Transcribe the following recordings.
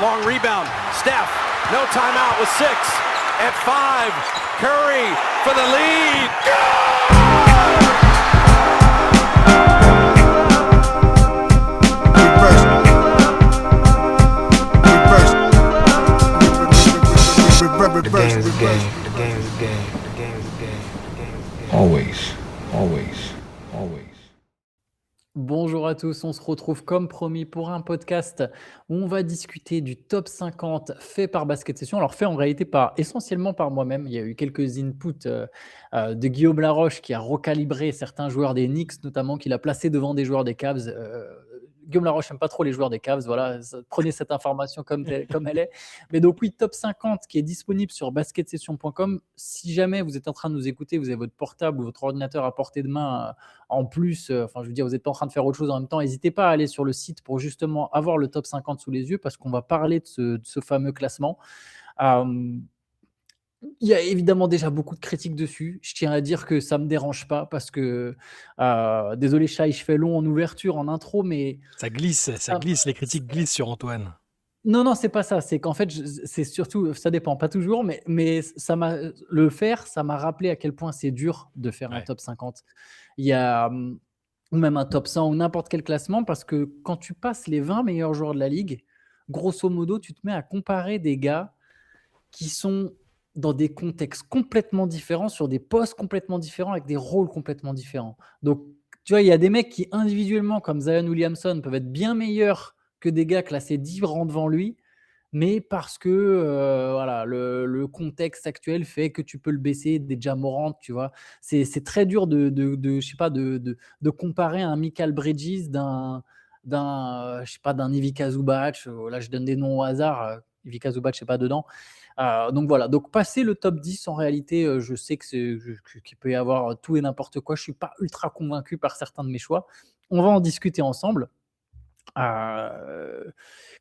long rebound. Steph, no timeout with 6. At 5, Curry for the lead. The game's a game. The game's a game. The game's a game. The game's a game. Always, always, always. Bonjour à tous, on se retrouve comme promis pour un podcast où on va discuter du top 50 fait par Basket Session. Alors fait en réalité essentiellement par moi-même. Il y a eu quelques inputs de Guillaume Laroche qui a recalibré certains joueurs des Knicks, notamment qu'il a placé devant des joueurs des Cavs. Guillaume Laroche n'aime pas trop les joueurs des Cavs, voilà, prenez cette information comme elle est. Mais donc oui, top 50 qui est disponible sur basketsession.com. Si jamais vous êtes en train de nous écouter, vous avez votre portable ou votre ordinateur à portée de main en plus, je veux dire, vous n'êtes pas en train de faire autre chose en même temps, n'hésitez pas à aller sur le site pour justement avoir le top 50 sous les yeux parce qu'on va parler de ce fameux classement. Il y a évidemment déjà beaucoup de critiques dessus. Je tiens à dire que ça ne me dérange pas parce que, désolé Shai, je fais long en ouverture, en intro, mais Ça glisse, les critiques glissent sur Antoine. non, c'est pas ça. C'est qu'en fait, c'est surtout, ça dépend, pas toujours, mais ça m'a rappelé à quel point c'est dur de faire un Ouais. top 50. Il y a, ou même un top 100 ou n'importe quel classement, parce que quand tu passes les 20 meilleurs joueurs de la ligue, grosso modo, tu te mets à comparer des gars qui sont dans des contextes complètement différents, sur des postes complètement différents, avec des rôles complètement différents. Donc, tu vois, il y a des mecs qui individuellement, comme Zion Williamson, peuvent être bien meilleurs que des gars classés 10 rangs devant lui, mais parce que voilà, le contexte actuel fait que tu peux le baisser, des Ja Morant, tu vois. C'est très dur je sais pas, de comparer un Mikal Bridges je sais pas, d'un Ivica Zubac. Là, je donne des noms au hasard. Ivica Zubac, c'est pas dedans. Donc voilà, donc passer le top 10, en réalité, je sais qu'il peut y avoir tout et n'importe quoi. Je suis pas ultra convaincu par certains de mes choix. On va en discuter ensemble.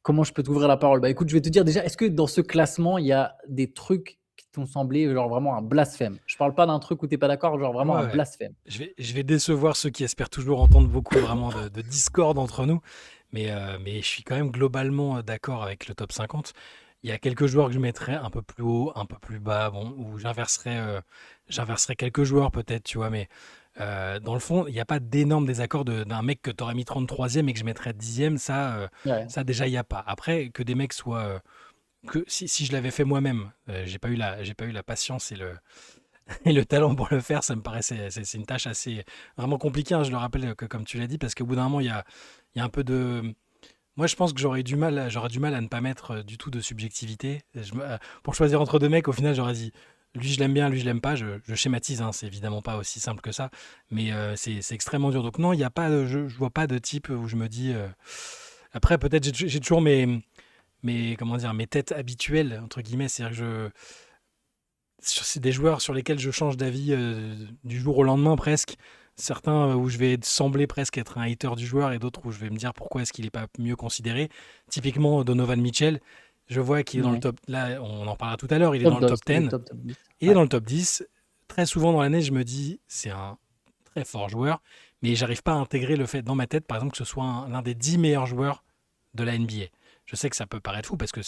Comment je peux t'ouvrir la parole? Bah écoute, je vais te dire déjà, est-ce que dans ce classement, il y a des trucs qui t'ont semblé genre vraiment un blasphème? Je parle pas d'un truc où t'es pas d'accord, genre vraiment un Ouais. blasphème. Je vais décevoir ceux qui espèrent toujours entendre beaucoup vraiment de discorde entre nous, mais je suis quand même globalement d'accord avec le top 50. Il y a quelques joueurs que je mettrais un peu plus haut, un peu plus bas, bon, ou j'inverserais quelques joueurs peut-être, tu vois, mais dans le fond, il n'y a pas d'énorme désaccord d'un mec que tu aurais mis 33e et que je mettrais 10e, Ouais. ça déjà, il n'y a pas. Après, que des mecs soient... que si je l'avais fait moi-même, j'ai pas eu la patience et le talent pour le faire, ça me paraissait, c'est une tâche assez vraiment compliquée, hein, je le rappelle, que comme tu l'as dit, parce qu'au bout d'un moment, il y a un peu de... Moi, je pense que j'aurais du mal à ne pas mettre du tout de subjectivité. Pour choisir entre deux mecs, au final, j'aurais dit, lui, je l'aime bien, lui, je l'aime pas. Je schématise, hein, c'est évidemment pas aussi simple que ça, mais c'est extrêmement dur. Donc non, il y a pas, je vois pas de type où je me dis... Après, peut-être, j'ai toujours comment dire, mes têtes habituelles, entre guillemets, c'est-à-dire que c'est des joueurs sur lesquels je change d'avis du jour au lendemain presque. Certains où je vais sembler presque être un hater du joueur et d'autres où je vais me dire pourquoi est-ce qu'il n'est pas mieux considéré. Typiquement Donovan Mitchell, je vois qu'il est dans le Ouais. top, là on en parlera tout à l'heure, il est Top dans le 10, top 10. top 10. Il est dans le top 10. Très souvent dans l'année, je me dis c'est un très fort joueur, mais j'arrive pas à intégrer le fait dans ma tête, par exemple, que ce soit l'un des 10 meilleurs joueurs de la NBA. Je sais que ça peut paraître fou parce que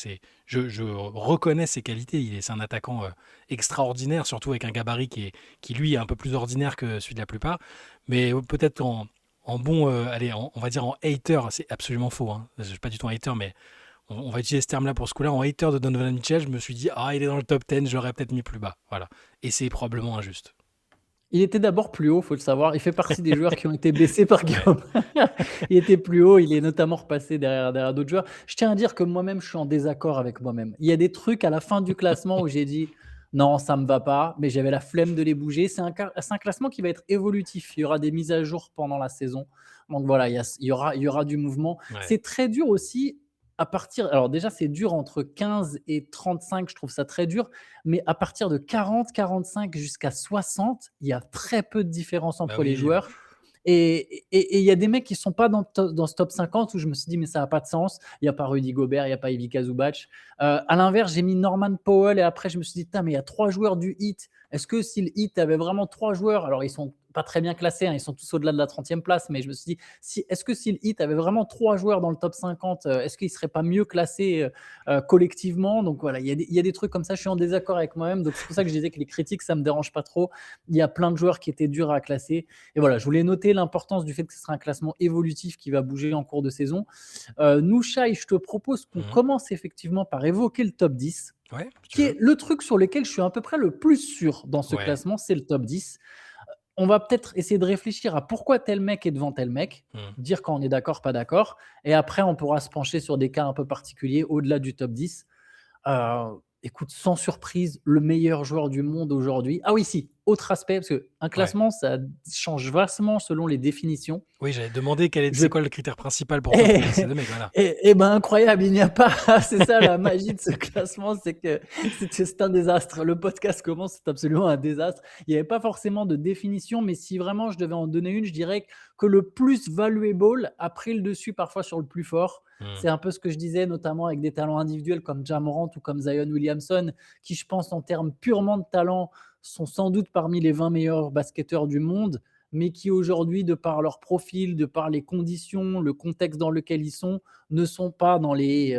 je reconnais ses qualités. C'est un attaquant extraordinaire, surtout avec un gabarit qui lui est un peu plus ordinaire que celui de la plupart. Mais peut-être en bon, allez, on va dire en hater, c'est absolument faux, hein. Je ne suis pas du tout un hater, mais on va utiliser ce terme-là pour ce coup-là. En hater de Donovan Mitchell, je me suis dit, il est dans le top 10, je l'aurais peut-être mis plus bas. Voilà. Et c'est probablement injuste. Il était d'abord plus haut, faut le savoir. Il fait partie des joueurs qui ont été baissés par Guillaume. Il était plus haut, il est notamment repassé derrière d'autres joueurs. Je tiens à dire que moi-même, je suis en désaccord avec moi-même. Il y a des trucs à la fin du classement où j'ai dit non, ça me va pas, mais j'avais la flemme de les bouger. C'est un classement qui va être évolutif. Il y aura des mises à jour pendant la saison. Donc voilà, il y aura du mouvement. Ouais. C'est très dur aussi à partir. Alors déjà, c'est dur entre 15 et 35, je trouve ça très dur. Mais à partir de 40, 45 jusqu'à 60, il y a très peu de différence entre les joueurs. Et il y a des mecs qui ne sont pas dans ce top 50 où je me suis dit, mais ça n'a pas de sens. Il n'y a pas Rudy Gobert, il n'y a pas Ivica Zubac. À l'inverse, j'ai mis Norman Powell et après, je me suis dit, mais il y a 3 joueurs du Heat. Est-ce que si le Heat avait vraiment 3 joueurs, alors ils sont pas très bien classés, hein, ils sont tous au-delà de la 30e place, mais je me suis dit, est-ce que si le Heat avait vraiment 3 joueurs dans le top 50, est-ce qu'ils ne seraient pas mieux classés collectivement? Donc voilà, il y a des trucs comme ça, je suis en désaccord avec moi-même, donc c'est pour ça que je disais que les critiques, ça ne me dérange pas trop. Il y a plein de joueurs qui étaient durs à classer. Et voilà, je voulais noter l'importance du fait que ce sera un classement évolutif qui va bouger en cours de saison. Nous, Shai, je te propose qu'on Mhm. commence effectivement par évoquer le top 10, Ouais, si tu qui veux. est le truc sur lequel je suis à peu près le plus sûr dans ce Ouais. classement, c'est le top 10. On va peut-être essayer de réfléchir à pourquoi tel mec est devant tel mec, Mhm. dire quand on est d'accord, pas d'accord, et après on pourra se pencher sur des cas un peu particuliers au-delà du top 10. Écoute, sans surprise, le meilleur joueur du monde aujourd'hui. Ah oui, si, autre aspect, parce qu'un Ouais. classement, ça change vastement selon les définitions. Oui, j'avais demandé Je c'est quoi le critère principal pour toi et, pour classer deux mecs, voilà. et ben incroyable, il n'y a pas. C'est ça la magie de ce classement, c'est un désastre. Le podcast commence, c'est absolument un désastre. Il n'y avait pas forcément de définition, mais si vraiment je devais en donner une, je dirais que le plus valuable a pris le dessus parfois sur le plus fort. Mhm. C'est un peu ce que je disais, notamment avec des talents individuels comme Ja Morant ou comme Zion Williamson, qui je pense en termes purement de talent sont sans doute parmi les 20 meilleurs basketteurs du monde, mais qui aujourd'hui, de par leur profil, de par les conditions, le contexte dans lequel ils sont, ne sont pas dans les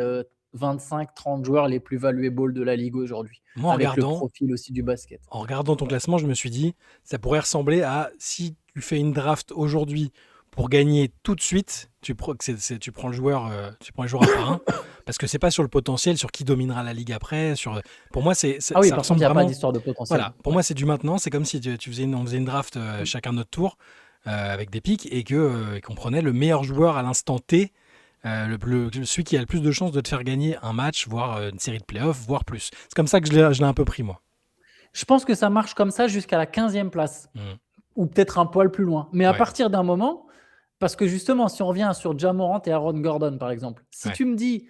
25-30 joueurs les plus valuables de la ligue aujourd'hui, Moi, avec le profil aussi du basket. en regardant ton classement, je me suis dit, ça pourrait ressembler à si tu fais une draft aujourd'hui pour gagner tout de suite, tu prends le joueur, tu prends les joueurs un par un, parce que c'est pas sur le potentiel, sur qui dominera la ligue après. Pour moi, Ah oui, ça par contre, ressemble il n'y a pas vraiment. d'histoire de potentiel. Voilà, pour moi, c'est du maintenant. C'est comme si on faisait une draft chacun notre tour avec des pics et qu'on prenait le meilleur joueur à l'instant T. Celui qui a le plus de chances de te faire gagner un match, voire une série de playoffs, voire plus. C'est comme ça que je l'ai un peu pris, moi. Je pense que ça marche comme ça jusqu'à la 15e place, ou peut-être un poil plus loin. Mais à Ouais. partir d'un moment, parce que justement, si on revient sur Ja Morant et Aaron Gordon, par exemple, si Ouais. tu me dis,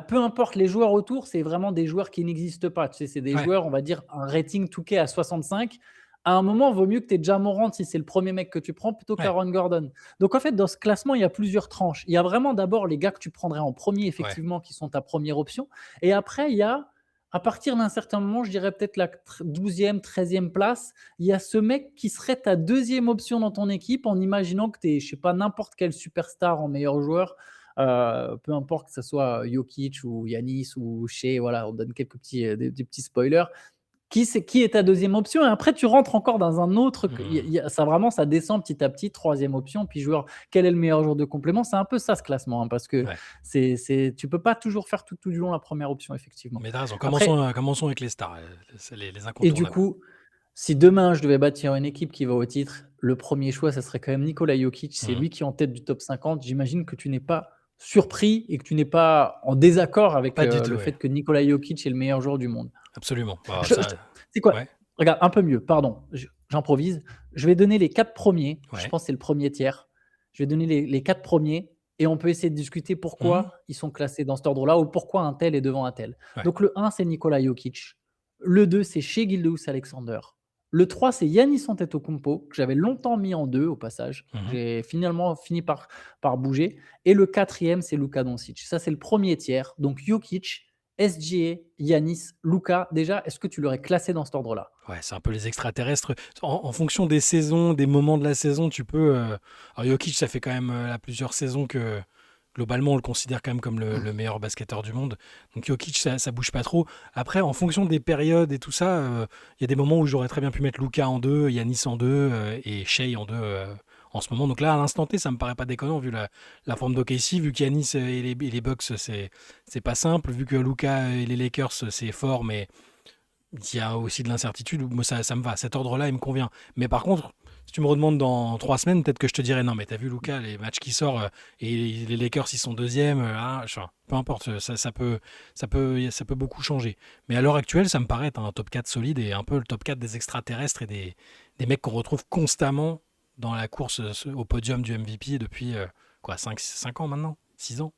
peu importe les joueurs autour, c'est vraiment des joueurs qui n'existent pas. Tu sais, c'est des Ouais. joueurs, on va dire, un rating 2K à 65. À un moment, il vaut mieux que tu aies Ja Morant si c'est le premier mec que tu prends plutôt Ouais. qu'Aaron Gordon. Donc en fait, dans ce classement, il y a plusieurs tranches. Il y a vraiment d'abord les gars que tu prendrais en premier, effectivement, qui sont ta première option. Et après, il y a, à partir d'un certain moment, je dirais peut-être la 12e, 13e place, il y a ce mec qui serait ta deuxième option dans ton équipe en imaginant que tu es, je sais pas, n'importe quel superstar en meilleur joueur, peu importe que ce soit Jokic ou Yanis ou Shea, voilà, on donne quelques des petits spoilers. Qui est ta deuxième option? Et après, tu rentres encore dans un autre. Ça vraiment, ça descend petit à petit. Troisième option, puis joueur. Quel est le meilleur joueur de complément? C'est un peu ça ce classement, hein, parce que tu peux pas toujours faire tout du long la première option, effectivement. Mais t'as raison. Après, Commençons avec les stars, les et incontournables. du coup, si demain je devais bâtir une équipe qui va au titre, le premier choix, ça serait quand même Nikola Jokic. C'est lui qui est en tête du top 50. J'imagine que tu n'es pas surpris et que tu n'es pas en désaccord avec Pas du tout, le fait que Nikola Jokic est le meilleur joueur du monde. Absolument. Bah, C'est quoi? Ouais. Regarde, un peu mieux, pardon, j'improvise. Je vais donner les 4 premiers. Ouais. Je pense que c'est le premier tiers. Je vais donner les 4 premiers et on peut essayer de discuter pourquoi ils sont classés dans cet ordre-là ou pourquoi un tel est devant un tel. Ouais. Donc le 1, c'est Nikola Jokic. Le 2, c'est Shai Gilgeous-Alexander. Le 3, c'est Giannis Antetokounmpo, que j'avais longtemps mis en 2 au passage. J'ai finalement fini par bouger. Et le 4e, c'est Luka Doncic. Ça, c'est le premier tiers. Donc Jokic, SGA, Giannis, Luka. Déjà, est-ce que tu l'aurais classé dans cet ordre-là? Ouais, c'est un peu les extraterrestres. En fonction des saisons, des moments de la saison, tu peux. Alors Jokic, ça fait quand même plusieurs saisons que globalement on le considère quand même comme le meilleur basketteur du monde. Donc Jokic, ça bouge pas trop. Après, en fonction des périodes et tout ça, il y a des moments où j'aurais très bien pu mettre Luka en 2, Giannis en 2 et Shai en 2 en ce moment. Donc là, à l'instant T, ça me paraît pas déconnant vu la forme d'OKC, vu qu'Giannis et les Bucks, c'est pas simple, vu que Luka et les Lakers, c'est fort, mais il y a aussi de l'incertitude. Moi, ça me va. Cet ordre-là, il me convient. Mais par contre, si tu me redemandes dans 3 semaines, peut-être que je te dirais non, mais t'as vu Luka, les matchs qui sortent et les Lakers, ils sont deuxièmes. Peu importe, ça peut beaucoup changer. Mais à l'heure actuelle, ça me paraît être un top 4 solide et un peu le top 4 des extraterrestres et des mecs qu'on retrouve constamment dans la course au podium du MVP depuis 5 ans maintenant, 6 ans.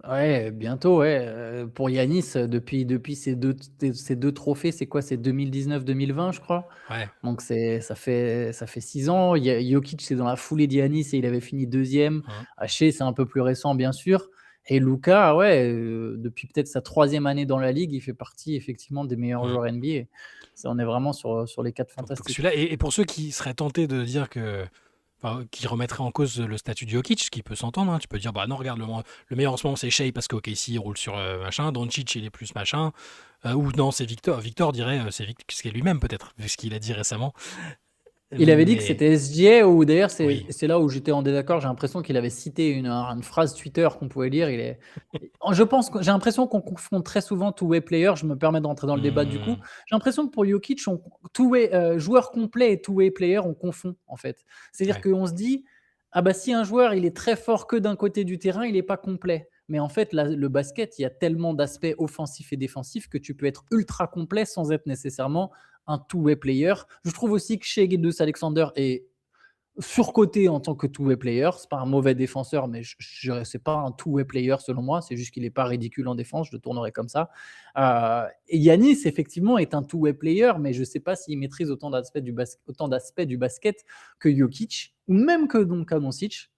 Ouais, bientôt, ouais. Pour Yanis, depuis ces deux trophées, c'est quoi? C'est 2019-2020, je crois. Ouais. Donc ça fait 6 ans. Jokic, c'est dans la foulée d'Yanis et il avait fini deuxième. Shai, c'est un peu plus récent, bien sûr. Et Luka, ouais, depuis peut-être sa 3e année dans la ligue, il fait partie effectivement des meilleurs Mm. joueurs NBA. Ça, on est vraiment sur les 4 Donc fantastiques. celui-là, et pour ceux qui seraient tentés de dire que, enfin, qui remettraient en cause le statut de Jokic, ce qui peut s'entendre, hein, tu peux dire, bah non, regarde, le meilleur en ce moment c'est Shea parce qu'OKC il roule sur machin, Doncic il est plus machin, ou non, c'est Victor. Victor dirait, ce qu'est lui-même peut-être, vu ce qu'il a dit récemment. Il avait dit que Mais c'était SGA, ou d'ailleurs, oui. c'est là où j'étais en désaccord. J'ai l'impression qu'il avait cité une phrase Twitter qu'on pouvait lire. Je pense que j'ai l'impression qu'on confond très souvent two-way player. Je me permets d'entrer dans le débat du coup. Hmm, J'ai l'impression que pour Jokic, joueur complet et two-way player, on confond en fait. C'est-à-dire ouais. qu'on se dit, ah bah si un joueur il est très fort que d'un côté du terrain, il n'est pas complet. Mais en fait, le basket, il y a tellement d'aspects offensifs et défensifs que tu peux être ultra complet sans être nécessairement un two-way player. Je trouve aussi que Shai Gilgeous-Alexander est surcoté en tant que two-way player. C'est pas un mauvais défenseur, mais c'est pas un two-way player selon moi. C'est juste qu'il n'est pas ridicule en défense. Je le tournerai comme ça. Et Yanis, effectivement, est un two-way player, mais je sais pas s'il maîtrise autant d'aspects du basket que Jokic ou même que Luka Doncic.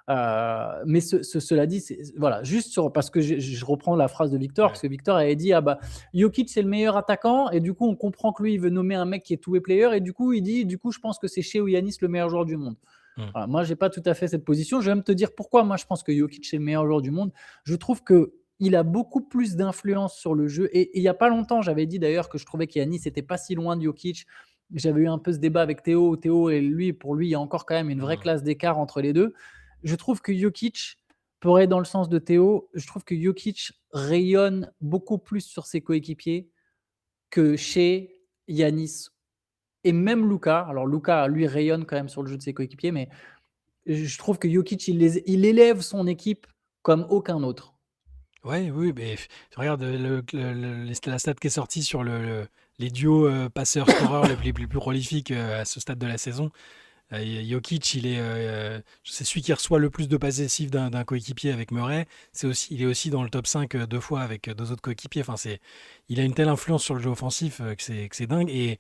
Mais cela dit, voilà, juste parce que je reprends la phrase de Victor, Ouais. parce que Victor avait dit, ah bah Jokic c'est le meilleur attaquant, et du coup on comprend que lui il veut nommer un mec qui est two-way player, et du coup il dit, du coup je pense que c'est Shea ou Yanis le meilleur joueur du monde. Hmm. Voilà, moi j'ai pas tout à fait cette position. Je vais même te dire pourquoi moi je pense que Jokic c'est le meilleur joueur du monde. Je trouve que il a beaucoup plus d'influence sur le jeu, et il y a pas longtemps j'avais dit d'ailleurs que je trouvais qu'Yanis n'était pas si loin de Jokic. J'avais eu un peu ce débat avec Théo, et lui, pour lui, il y a encore quand même une vraie Hmm. classe d'écart entre les deux. Je trouve que Jokic, pour aller dans le sens de Théo, je trouve que Jokic rayonne beaucoup plus sur ses coéquipiers que chez Yanis et même Luka. Alors Luka, lui, rayonne quand même sur le jeu de ses coéquipiers, mais je trouve que Jokic, il élève son équipe comme aucun autre. Ouais, oui, mais regarde la stat qui est sortie sur les duos passeurs-scoreurs les plus prolifiques à ce stade de la saison. Jokic, c'est celui qui reçoit le plus de passes décisives d'un coéquipier avec Murray. Il est aussi dans le top 5 deux fois avec deux autres coéquipiers. Enfin, il a une telle influence sur le jeu offensif que c'est dingue. Et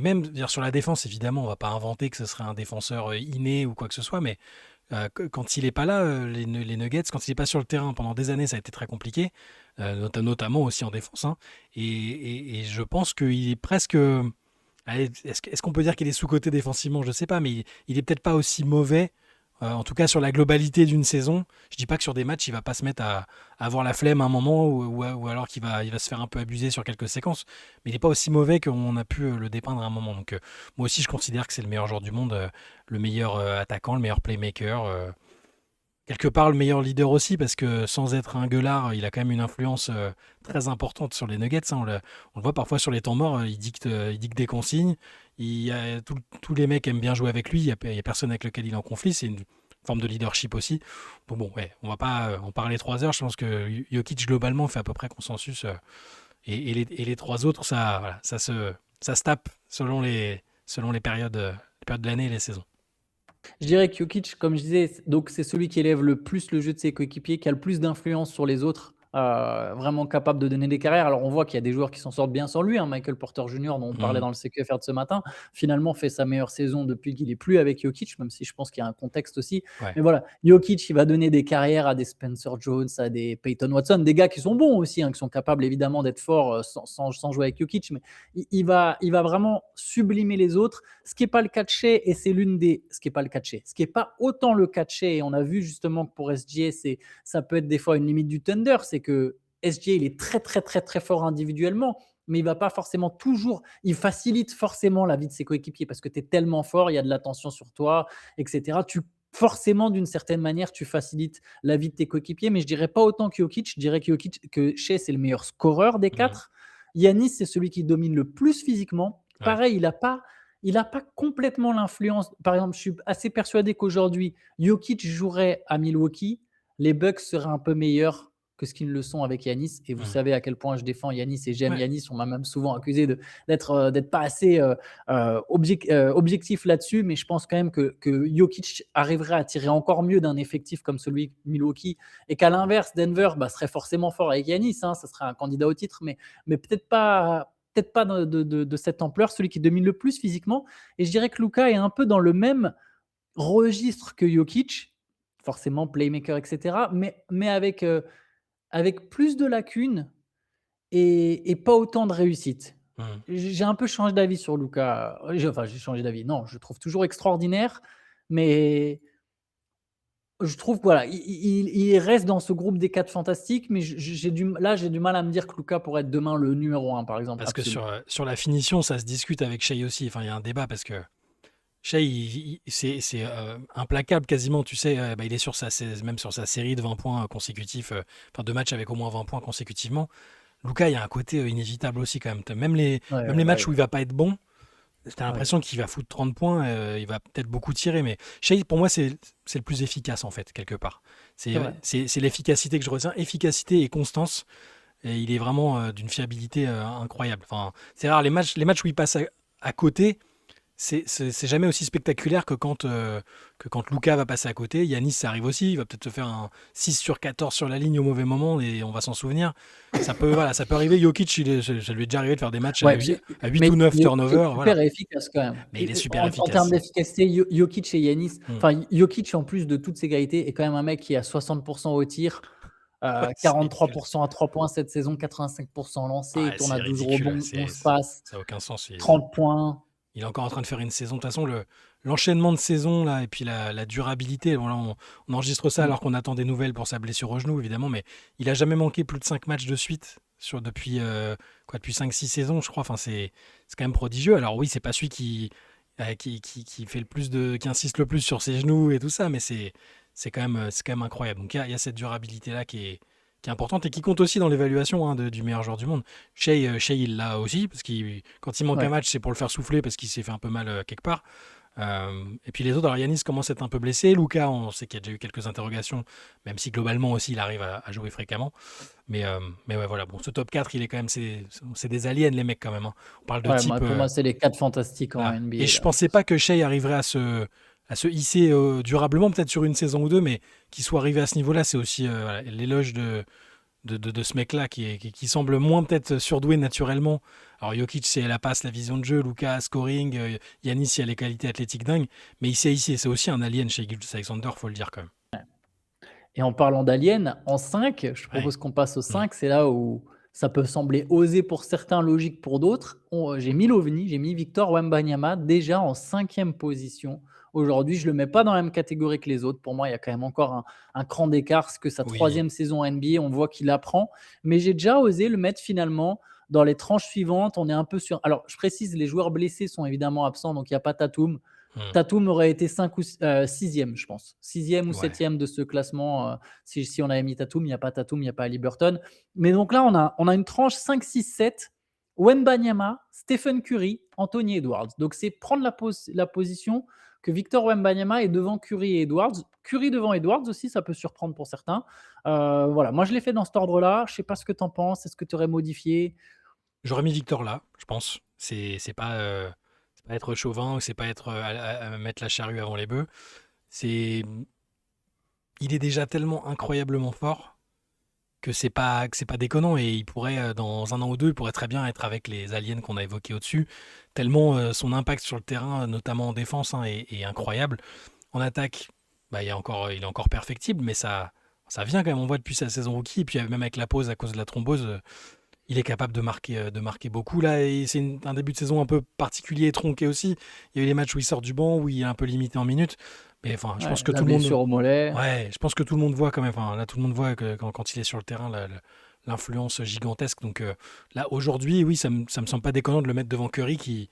même dire, sur la défense, évidemment, on va pas inventer que ce serait un défenseur inné ou quoi que ce soit, mais quand il n'est pas là, les Nuggets, quand il n'est pas sur le terrain pendant des années, ça a été très compliqué, notamment aussi en défense, hein. Et je pense qu'il est presque. Allez, est-ce qu'on peut dire qu'il est sous-coté défensivement? Je sais pas, mais il est peut-être pas aussi mauvais. En tout cas, sur la globalité d'une saison, je dis pas que sur des matchs, il va pas se mettre à avoir la flemme à un moment ou alors il va se faire un peu abuser sur quelques séquences. Mais il n'est pas aussi mauvais qu'on a pu le dépeindre à un moment. Donc, moi aussi, je considère que c'est le meilleur joueur du monde, le meilleur attaquant, le meilleur playmaker. Quelque part, le meilleur leader aussi, parce que sans être un gueulard, il a quand même une influence très importante sur les Nuggets, hein. On le voit parfois sur les temps morts, il dicte des consignes. Tous les mecs aiment bien jouer avec lui, il y a personne avec lequel il est en conflit. C'est une forme de leadership aussi. Donc bon, ouais, on va pas en parler 3 heures. Je pense que Jokic, globalement, fait à peu près consensus. Et les trois autres, voilà, ça se tape selon les périodes de l'année et les saisons. Je dirais que Jokic, comme je disais, donc c'est celui qui élève le plus le jeu de ses coéquipiers, qui a le plus d'influence sur les autres, vraiment capable de donner des carrières. Alors on voit qu'il y a des joueurs qui s'en sortent bien sans lui, hein. Michael Porter Jr., dont on parlait Mm. dans le CQFR de ce matin, finalement fait sa meilleure saison depuis qu'il est plus avec Jokic, même si je pense qu'il y a un contexte aussi. Ouais. Mais voilà, Jokic, il va donner des carrières à des Spencer Jones, à des Peyton Watson, des gars qui sont bons aussi, hein, qui sont capables évidemment d'être forts sans jouer avec Jokic, mais il va vraiment sublimer les autres. Ce qui n'est pas le cas de Shea, et c'est ce qui n'est pas le cas de Shea. Ce qui n'est pas autant le cas de Shea, et on a vu justement que pour SGA, ça peut être des fois une limite du Thunder, c'est que SGA, il est très, très, très, très fort individuellement, mais il va pas forcément toujours, il facilite forcément la vie de ses coéquipiers parce que tu es tellement fort, il y a de l'attention sur toi, etc. Forcément, d'une certaine manière, tu facilites la vie de tes coéquipiers, mais je dirais pas autant que Jokic. Je dirais que Shea, c'est le meilleur scoreur des Mhm. quatre. Yanis, c'est celui qui domine le plus physiquement. Ouais. Pareil, il n'a pas complètement l'influence. Par exemple, je suis assez persuadé qu'aujourd'hui, Jokic jouerait à Milwaukee, les Bucks seraient un peu meilleurs que ce qu'ils ne le sont avec Yanis. Et vous Mhm. savez à quel point je défends Yanis et j'aime Ouais. Yanis. On m'a même souvent accusé d'être pas assez objectif là-dessus. Mais je pense quand même que Jokic arriverait à tirer encore mieux d'un effectif comme celui de Milwaukee. Et qu'à l'inverse, Denver serait forcément fort avec Yanis, hein, ça serait un candidat au titre, mais peut-être pas de cette ampleur, celui qui domine le plus physiquement. Et je dirais que Luka est un peu dans le même registre que Jokic. forcément playmaker, etc. Mais avec plus de lacunes et pas autant de réussite. Mmh. J'ai un peu changé d'avis sur Luka. Enfin, j'ai changé d'avis. Non, je le trouve toujours extraordinaire, mais je trouve que voilà, il reste dans ce groupe des 4 fantastiques, mais j'ai du mal à me dire que Luka pourrait être demain le numéro 1, par exemple, Parce que absolu. sur la finition, ça se discute avec Shai aussi. Enfin, il y a un débat parce que Shai, c'est implacable quasiment. Tu sais, bah, il est même sur sa série de 20 points consécutifs, enfin de matchs avec au moins 20 points consécutivement. Luka, il y a un côté inévitable aussi quand même. Ouais, Même les matchs ouais, où il va pas être bon, t'as ouais, l'impression qu'il va foutre 30 points, il va peut-être beaucoup tirer, mais Shai, pour moi, c'est le plus efficace en fait, quelque part. c'est vrai. C'est l'efficacité que je retiens, efficacité et constance. Et il est vraiment d'une fiabilité incroyable. Enfin, c'est rare, les matchs où il passe à côté, c'est jamais aussi spectaculaire que quand Luka va passer à côté. Yanis, ça arrive aussi. Il va peut-être se faire un 6 sur 14 sur la ligne au mauvais moment et on va s'en souvenir. Voilà, ça peut arriver. Jokic, ça lui est déjà arrivé de faire des matchs Ouais, à 8 mais ou 9 il est turnovers. Voilà. super efficace quand même. Mais il est super En termes efficace. d'efficacité, Jokic et Yanis, Hmm. enfin Jokic en plus de toutes ses qualités est quand même un mec qui est à 60% au tir, Ouais, c'est ridicule. 43% à 3 points cette saison, 85% lancé, il Ouais, tourne c'est à 12 ridicule. rebonds, 11 passes, Ça n'a aucun sens. 30 points. Il est encore en train de faire une saison. De toute façon, l'enchaînement de saison là, et puis la durabilité, bon, là, on enregistre ça Mmh. alors qu'on attend des nouvelles pour sa blessure au genou, évidemment, mais il a jamais manqué plus de 5 matchs de suite depuis 5-6 saisons, je crois. Enfin, c'est quand même prodigieux. Alors oui, c'est pas celui qui fait qui insiste le plus sur ses genoux et tout ça, mais c'est quand même incroyable. Donc il y a cette durabilité-là qui est importante et qui compte aussi dans l'évaluation du meilleur joueur du monde. Shea, il l'a aussi, parce que quand il manque un Ouais. match, c'est pour le faire souffler parce qu'il s'est fait un peu mal quelque part. Et puis les autres, alors Yanis commence à être un peu blessé. Luka, on sait qu'il y a déjà eu quelques interrogations, même si globalement aussi il arrive à jouer fréquemment. Mais ouais, voilà. Bon, ce top 4, il est quand même. C'est des aliens, les mecs, quand même, hein. On parle de Ouais, type. pour moi, c'est les 4 fantastiques en Voilà. Et NBA je là. pensais pas que Shea arriverait à se hisser durablement, peut-être sur une saison ou deux, mais qu'il soit arrivé à ce niveau-là, c'est aussi voilà, l'éloge de ce mec-là qui semble moins peut-être surdoué naturellement. Alors Jokic, c'est la passe, la vision de jeu, Luka, scoring, Yanis, il a les qualités athlétiques dingues, mais il sait ici, c'est aussi un alien chez Gilgeous Alexander, faut le dire quand même. Et en parlant d'aliens, en 5, je Ouais. propose qu'on passe au Mm. 5. C'est là où ça peut sembler osé pour certains, logique pour d'autres. J'ai mis l'OVNI, j'ai mis Victor Wembanyama déjà en 5e position. Aujourd'hui, je ne le mets pas dans la même catégorie que les autres. Pour moi, il y a quand même encore un cran d'écart. Parce que sa Oui, 3e saison en NBA, on voit qu'il apprend. Mais j'ai déjà osé le mettre finalement dans les tranches suivantes. On est un peu sur. Alors, je précise, les joueurs blessés sont évidemment absents, donc il n'y a pas Tatum. Mm. Tatum aurait été 5 ou 6e, je pense. 6e ou Ouais. 7e de ce classement. Si on avait mis Tatum, il n'y a pas Tatum, il n'y a pas Haliburton. Mais donc là, on a une tranche 5, 6, 7. Wembanyama, Stephen Curry, Anthony Edwards. Donc c'est prendre la position que Victor Wembanyama est devant Curry et Edwards. Curry devant Edwards aussi, ça peut surprendre pour certains. Voilà, moi je l'ai fait dans cet ordre-là. Je ne sais pas ce que tu en penses. Est-ce que tu aurais modifié? J'aurais mis Victor là, je pense. C'est pas être chauvin, ou c'est pas être à mettre la charrue avant les bœufs. C'est Il est déjà tellement incroyablement fort que c'est pas déconnant et il pourrait dans un an ou deux, il pourrait très bien être avec les aliens qu'on a évoqués au-dessus. Tellement son impact sur le terrain, notamment en défense, hein, est incroyable. En attaque, bah, il est encore perfectible, mais ça vient quand même. On voit depuis sa saison rookie, et puis même avec la pause à cause de la thrombose, il est capable de marquer beaucoup. Là, et c'est un début de saison un peu particulier et tronqué aussi. Il y a eu les matchs où il sort du banc, où il est un peu limité en minutes. Mais enfin, je Ouais, pense que la tout le monde. blessure au mollet. Ouais, je pense que tout le monde voit quand même. Enfin, là, tout le monde voit que quand il est sur le terrain, l'influence gigantesque. Donc là, aujourd'hui, oui, ça me semble pas déconnant de le mettre devant Curry, qui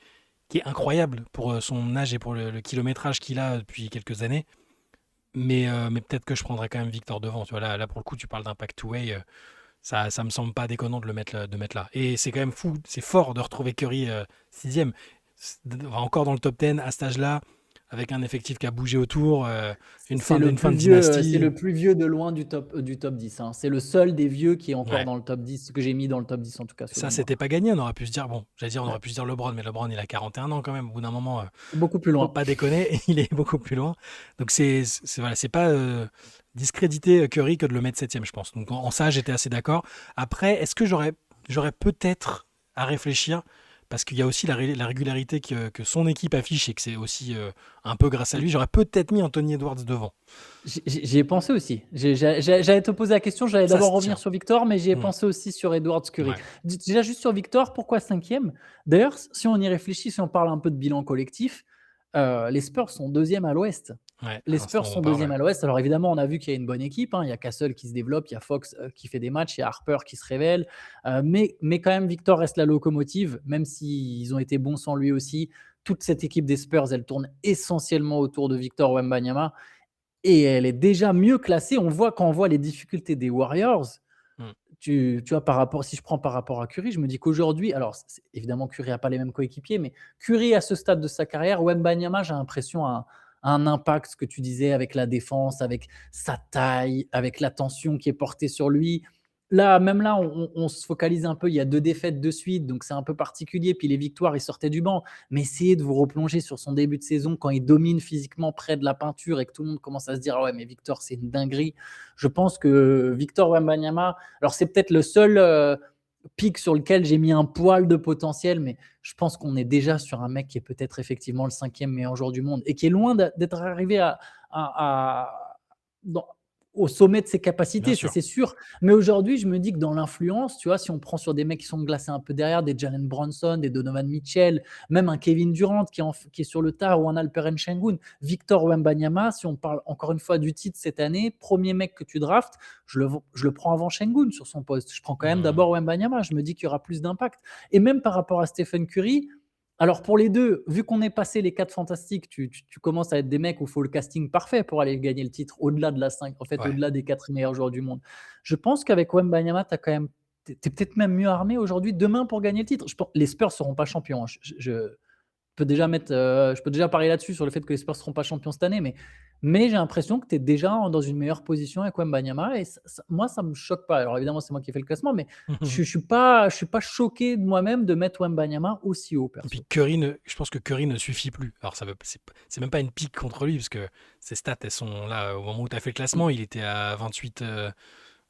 est incroyable pour son âge et pour le kilométrage qu'il a depuis quelques années. Mais peut-être que je prendrais quand même Victor devant. Tu vois, là, pour le coup, tu parles d'impact two-way. Ça me semble pas déconnant de mettre là. Et c'est quand même fou, c'est fort de retrouver Curry sixième. Encore dans le top 10 à cet âge-là, avec un effectif qui a bougé autour, une C'est fin le de plus vieux, c'est dynastie. le plus vieux de loin du top 10, hein. C'est le seul des vieux qui est encore Ouais. dans le top 10, que j'ai mis dans le top 10 en tout cas, Ça, selon moi. c'était pas gagné. On aurait pu se dire, bon, j'allais dire, on Ouais. aurait pu se dire LeBron, mais LeBron, il a 41 ans quand même. Au bout d'un moment, Beaucoup plus faut loin. pas déconner, il est beaucoup plus loin. Donc, voilà, c'est pas discréditer Curry que de le mettre septième, je pense. Donc, en ça, j'étais assez d'accord. Après, est-ce que j'aurais peut-être à réfléchir, parce qu'il y a aussi la régularité que son équipe affiche et que c'est aussi un peu grâce à lui. J'aurais peut-être mis Anthony Edwards devant. J'y ai pensé aussi. J'allais te poser la question, j'allais Ça d'abord se revenir tient. sur Victor, mais j'y ai Mm. pensé aussi sur Edwards Curry. Ouais. Déjà, juste sur Victor, pourquoi cinquième? D'ailleurs, si on y réfléchit, si on parle un peu de bilan collectif, les Spurs sont deuxième à l'Ouest. Ouais, à Les l'instant Spurs où on sont parle, deuxième ouais. à l'Ouest. Alors évidemment, on a vu qu'il y a une bonne équipe, hein. Il y a Castle qui se développe, il y a Fox qui fait des matchs, il y a Harper qui se révèle. Mais quand même, Victor reste la locomotive, même s'ils ont été bons sans lui aussi. Toute cette équipe des Spurs, elle tourne essentiellement autour de Victor Wembanyama et elle est déjà mieux classée. On voit quand on voit les difficultés des Warriors. Mm. Tu vois, si je prends par rapport à Curry, je me dis qu'aujourd'hui, alors évidemment Curry n'a pas les mêmes coéquipiers, mais Curry à ce stade de sa carrière, Wembanyama, j'ai l'impression a un impact, ce que tu disais, avec la défense, avec sa taille, avec l'attention qui est portée sur lui. Là, même là, on se focalise un peu. Il y a 2 défaites de suite, donc c'est un peu particulier. Puis les victoires, il sortait du banc. Mais essayez de vous replonger sur son début de saison quand il domine physiquement près de la peinture et que tout le monde commence à se dire ah ouais, mais Victor, c'est une dinguerie. Je pense que Victor Wembanyama, alors c'est peut-être le seul pic sur lequel j'ai mis un poil de potentiel, mais je pense qu'on est déjà sur un mec qui est peut-être effectivement le 5e meilleur joueur du monde et qui est loin d'être arrivé dans- au sommet de ses Bien capacités, ça sûr. c'est sûr. Mais aujourd'hui, je me dis que dans l'influence, tu vois, si on prend sur des mecs qui sont glacés un peu derrière, des Jalen Brunson, des Donovan Mitchell, même un Kevin Durant qui est sur le tard ou un Alperen Sengun, Victor Wembanyama, si on parle encore une fois du titre cette année, premier mec que tu draftes, je le prends avant Sengun sur son poste. Je prends quand même Mm. d'abord Wembanyama. Je me dis qu'il y aura plus d'impact. Et même par rapport à Stephen Curry, alors pour les deux, vu qu'on est passé les 4 fantastiques, tu commences à être des mecs où il faut le casting parfait pour aller gagner le titre au-delà de la 5, en fait, Ouais. au-delà des 4 meilleurs joueurs du monde. Je pense qu'avec Wembanyama, t'es peut-être même mieux armé aujourd'hui, demain, pour gagner le titre. Les Spurs ne seront pas champions, hein. Je peux déjà parier là-dessus sur le fait que les Spurs ne seront pas champions cette année, mais j'ai l'impression que tu es déjà dans une meilleure position avec Wembanyama et moi, ça ne me choque pas. Alors évidemment, c'est moi qui ai fait le classement, mais je ne suis pas choqué de moi-même de mettre Wembanyama aussi haut, Et puis perso. je pense que Curry ne suffit plus. Alors c'est même pas une pique contre lui, parce que ses stats, elles sont là, au moment où tu as fait le classement, il était à 28,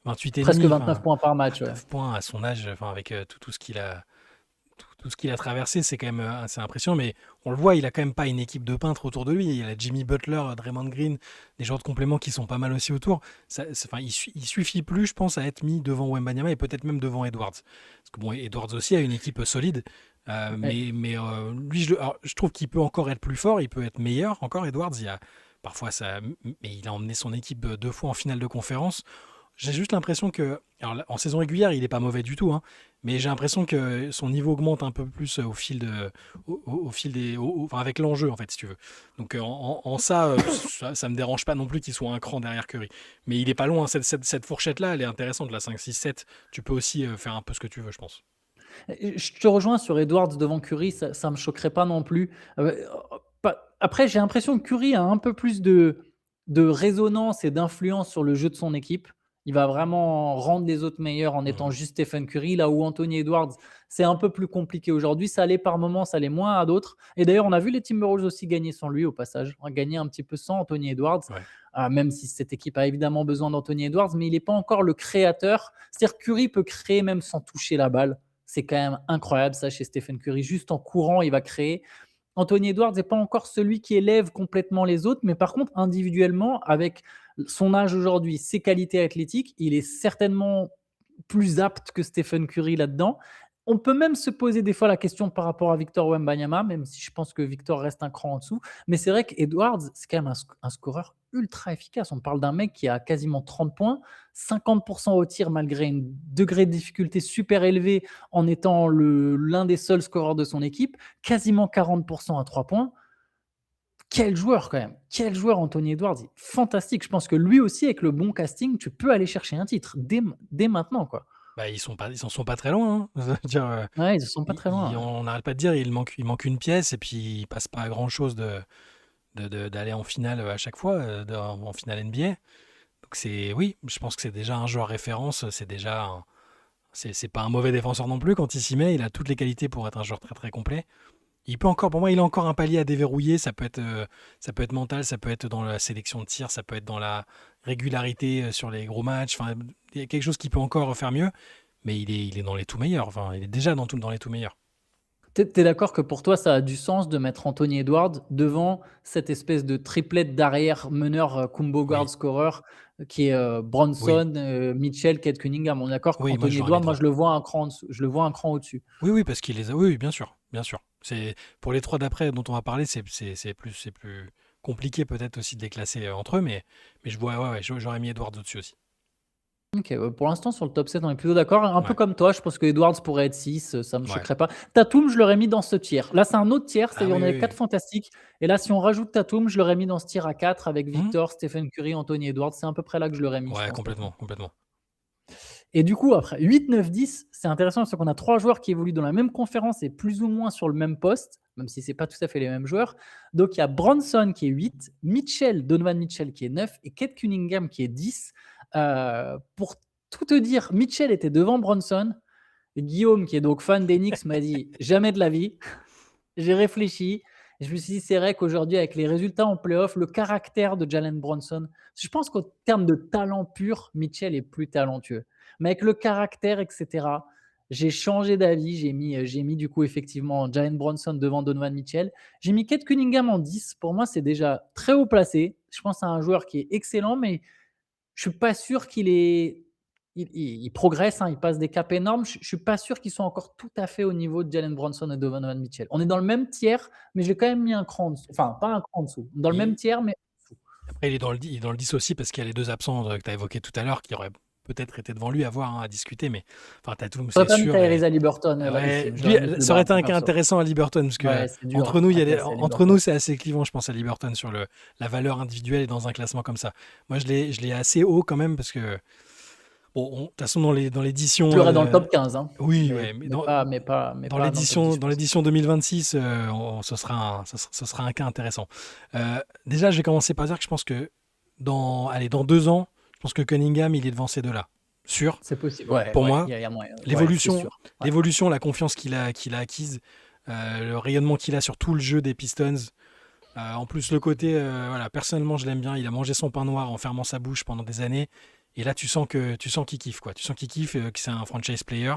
28 et Presque demi, 29 points par match. Ouais. 29 points à son âge, enfin, avec tout ce qu'il a, tout ce qu'il a traversé, c'est quand même assez impressionnant. Mais on le voit, il a quand même pas une équipe de peintres autour de lui. Il y a Jimmy Butler, Draymond Green, des joueurs de complément qui sont pas mal aussi autour. Enfin, il suffit plus, je pense, à être mis devant Wembanyama et peut-être même devant Edwards. Parce que bon, Edwards aussi a une équipe solide. Ouais. Lui, je trouve qu'il peut encore être plus fort, il peut être meilleur encore. Edwards, parfois ça, mais il a emmené son équipe 2 fois en finale de conférence. J'ai juste l'impression que, alors en saison régulière, il est pas mauvais du tout, hein, mais j'ai l'impression que son niveau augmente un peu plus au fil enfin, avec l'enjeu, en fait, si tu veux. Donc en ça, ça me dérange pas non plus qu'il soit un cran derrière Curry. Mais il est pas loin, cette fourchette-là, elle est intéressante, la 5, 6, 7. Tu peux aussi faire un peu ce que tu veux, je pense. Je te rejoins sur Edwards devant Curry, ça ne me choquerait pas non plus. Après, j'ai l'impression que Curry a un peu plus de résonance et d'influence sur le jeu de son équipe. Il va vraiment rendre les autres meilleurs en étant Mhm. juste Stephen Curry, là où Anthony Edwards, c'est un peu plus compliqué aujourd'hui. Ça allait par moments, ça allait moins à d'autres. Et d'ailleurs, on a vu les Timberwolves aussi gagner sans lui au passage. On a gagné un petit peu sans Anthony Edwards, Ouais. même si cette équipe a évidemment besoin d'Anthony Edwards, mais il n'est pas encore le créateur. C'est-à-dire que Curry peut créer même sans toucher la balle. C'est quand même incroyable ça chez Stephen Curry. Juste en courant, il va créer. Anthony Edwards n'est pas encore celui qui élève complètement les autres, mais par contre, individuellement, avec son âge aujourd'hui, ses qualités athlétiques, il est certainement plus apte que Stephen Curry là-dedans. On peut même se poser des fois la question par rapport à Victor Wembanyama, même si je pense que Victor reste un cran en dessous. Mais c'est vrai qu'Edwards, c'est quand même un scoreur ultra efficace. On parle d'un mec qui a quasiment 30 points, 50% au tir malgré un degré de difficulté super élevé en étant l'un des seuls scoreurs de son équipe, quasiment 40% à 3 points. Quel joueur quand même. Quel joueur Anthony Edwards. Fantastique. Je pense que lui aussi, avec le bon casting, tu peux aller chercher un titre dès maintenant, quoi. Bah, ils s'en sont pas très loin, hein. Je veux dire, Ouais, ils ne sont pas très loin. Ouais. on n'arrête pas de dire il manque une pièce et puis il passe pas à grand chose d'aller en finale à chaque fois, en finale NBA. Donc oui, je pense que c'est déjà un joueur référence, c'est pas un mauvais défenseur non plus quand il s'y met, il a toutes les qualités pour être un joueur très très complet. Pour moi, il a encore un palier à déverrouiller, ça peut être mental, ça peut être dans la sélection de tir, ça peut être dans la régularité sur les gros matchs, enfin, il y a quelque chose qui peut encore faire mieux, mais il est dans les tout meilleurs, enfin, il est déjà dans les tout meilleurs. T'es d'accord que pour toi, ça a du sens de mettre Anthony Edwards devant cette espèce de triplette d'arrière meneur combo guard Oui, scorer qui est oui, Bronson, Mitchell, Kate Cunningham. On est d'accord oui, moi qu'Anthony je l'aurais mis Edwards, moi devant. je le vois un cran en dessous, je le vois un cran au-dessus. Oui, oui, parce qu'il les a. Oui, oui, bien sûr, bien sûr. C'est pour les trois d'après dont on va parler, c'est plus compliqué peut-être aussi de les classer entre eux, mais je vois, ouais, ouais, j'aurais mis Edwards au-dessus aussi. Ok, pour l'instant sur le top 7, on est plutôt d'accord. Un peu Ouais, comme toi, je pense que Edwards pourrait être 6, ça me ouais. choquerait pas. Tatum, je l'aurais mis dans ce tiers. Là, c'est un autre tiers, Ah c'est-à-dire oui, on oui, avait 4 oui. fantastiques. Et là, si on rajoute Tatum, je l'aurais mis dans ce tiers à 4 avec Hmm. Victor, Stephen Curry, Anthony Edwards. C'est à peu près là que je l'aurais mis, je Ouais, pense, Tatum. complètement, complètement. Et du coup, après 8, 9, 10, c'est intéressant parce qu'on a 3 joueurs qui évoluent dans la même conférence et plus ou moins sur le même poste, même si ce n'est pas tout à fait les mêmes joueurs. Donc, il y a Bronson qui est 8, Donovan Mitchell qui est 9 et Kate Cunningham qui est 10. Pour tout te dire, Mitchell était devant Bronson. Et Guillaume, qui est donc fan d'Enix, m'a dit jamais de la vie. J'ai réfléchi. Et je me suis dit, c'est vrai qu'aujourd'hui, avec les résultats en playoff, le caractère de Jalen Bronson, je pense qu'en termes de talent pur, Mitchell est plus talentueux. Mais avec le caractère, etc., j'ai changé d'avis. J'ai mis du coup effectivement Jalen Bronson devant Donovan Mitchell. J'ai mis Kate Cunningham en 10. Pour moi, c'est déjà très haut placé. Je pense à un joueur qui est excellent, mais je suis pas sûr qu'il est. Il progresse, hein, il passe des caps énormes. Je suis pas sûr qu'ils soient encore tout à fait au niveau de Jalen Bronson et de Donovan Mitchell. On est dans le même tiers, mais j'ai quand même mis un cran en dessous. Enfin, pas un cran en dessous. Dans le même Il- tiers, mais en dessous. Après, il est dans le 10 aussi parce qu'il y a les deux absents que tu as évoqués tout à l'heure qui auraient peut-être été devant lui à voir, hein, à discuter, mais enfin, Tatum, J'aurais c'est pas mis sûr. Tyrese Haliburton là Ouais, ici. Je lui, l'aurais mis plus ça aurait bas, été un cas perso. intéressant à Liberton, parce que Ouais, c'est dur entre nous, à classer entre nous, Haliburton. c'est assez clivant, je pense, à Liberton sur la valeur individuelle et dans un classement comme ça. Moi, je l'ai assez haut quand même, parce que, bon, de toute façon, dans Je l'édition, l'aurais dans le top 15, hein, oui, mais, ouais, mais mais, pas, mais, pas, mais pas dans le top 10, je dans pense. l'édition 2026, ce sera un cas intéressant. Déjà, je vais commencer par dire que je pense que dans 2 ans, je pense que Cunningham, il est devant ces deux-là. Sûr. C'est possible. Ouais, Pour ouais, moi, il y a moyen. Ouais, c'est l'évolution, sûr. Ouais. la confiance qu'il a acquise, le rayonnement qu'il a sur tout le jeu des Pistons. En plus, le côté, voilà, personnellement, je l'aime bien. Il a mangé son pain noir en fermant sa bouche pendant des années. Et là, tu sens qu'il kiffe, quoi. Tu sens qu'il kiffe, que c'est un franchise player.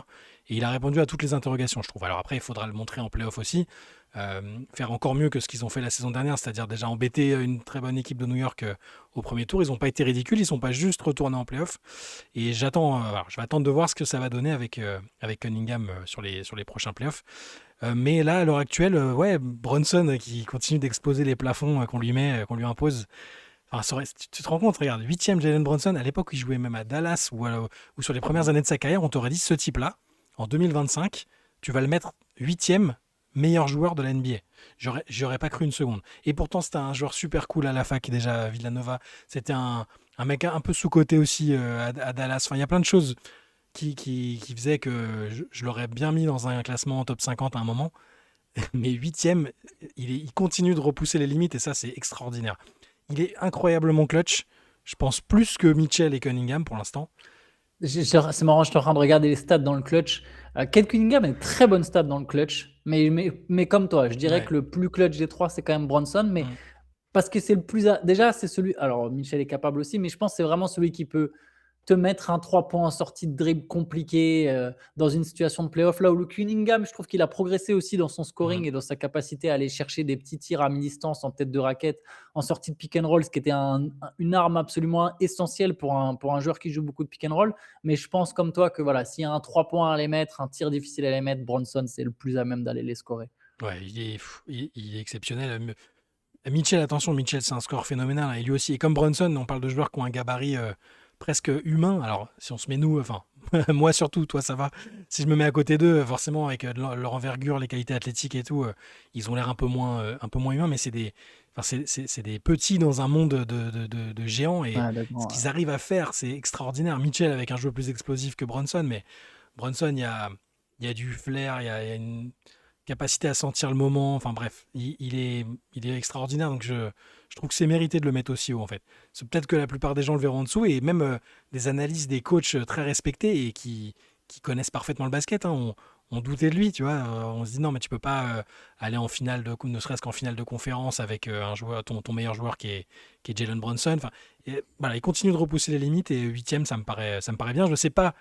Et il a répondu à toutes les interrogations, je trouve. Alors après, il faudra le montrer en playoff aussi. Faire encore mieux que ce qu'ils ont fait la saison dernière, c'est-à-dire déjà embêter une très bonne équipe de New York au premier tour. Ils n'ont pas été ridicules, ils ne sont pas juste retournés en playoff. Et voilà, je vais attendre de voir ce que ça va donner avec Cunningham sur les prochains playoffs. Mais là, à l'heure actuelle, ouais, Brunson qui continue d'exploser les plafonds qu'on lui met, qu'on lui impose. Enfin, tu te rends compte, regarde, 8e Jalen Brunson, à l'époque où il jouait même à Dallas ou sur les premières années de sa carrière, on t'aurait dit ce type-là, en 2025, tu vas le mettre 8e meilleur joueur de la NBA. J'aurais pas cru une seconde. Et pourtant, c'était un joueur super cool à la fac, déjà à Villanova. C'était un mec un peu sous-coté aussi à Dallas. Enfin, il y a plein de choses qui faisaient que je l'aurais bien mis dans un classement en top 50 à un moment. Mais 8e, il continue de repousser les limites et ça, c'est extraordinaire. Il est incroyablement clutch. Je pense plus que Mitchell et Cunningham pour l'instant. C'est marrant, je suis en train de regarder les stats dans le clutch. Kate Cunningham a une très bonne stat dans le clutch, mais comme toi, je dirais Ouais. que le plus clutch des trois, c'est quand même Bronson, mais Mm. parce que c'est le plus. Déjà, c'est celui. Alors, Mitchell est capable aussi, mais je pense que c'est vraiment celui qui peut te mettre un 3 points en sortie de dribble compliqué dans une situation de playoff. Là où le Cunningham, je trouve qu'il a progressé aussi dans son scoring Mm. et dans sa capacité à aller chercher des petits tirs à mi-distance en tête de raquette, en sortie de pick and roll, ce qui était une arme absolument essentielle pour un joueur qui joue beaucoup de pick and roll. Mais je pense comme toi que voilà, s'il y a un 3 points à les mettre, un tir difficile à les mettre, Bronson, c'est le plus à même d'aller les scorer. Ouais, il est exceptionnel. Mitchell, attention, Mitchell, c'est un score phénoménal, hein. Et lui aussi, et comme Brunson, on parle de joueurs qui ont un gabarit presque humain. Alors, si on se met nous, enfin, moi surtout, toi ça va. Si je me mets à côté d'eux, forcément, avec leur envergure, les qualités athlétiques et tout, ils ont l'air un peu moins humains, mais c'est des petits dans un monde de géants. Et Ouais, ce d'accord. qu'ils arrivent à faire, c'est extraordinaire. Mitchell avec un jeu plus explosif que Brunson, mais Brunson, il y a du flair, il y a une capacité à sentir le moment. Enfin bref, il est extraordinaire. Donc je trouve que c'est mérité de le mettre aussi haut en fait. C'est peut-être que la plupart des gens le verront en dessous et même des analyses des coachs très respectés et qui connaissent parfaitement le basket, hein, on doutait de lui, tu vois. On se dit non, mais tu peux pas aller en finale ne serait-ce qu'en finale de conférence avec un joueur, ton meilleur joueur qui est Jalen Brunson. Enfin, voilà, il continue de repousser les limites et 8e, ça me paraît bien. Je sais pas.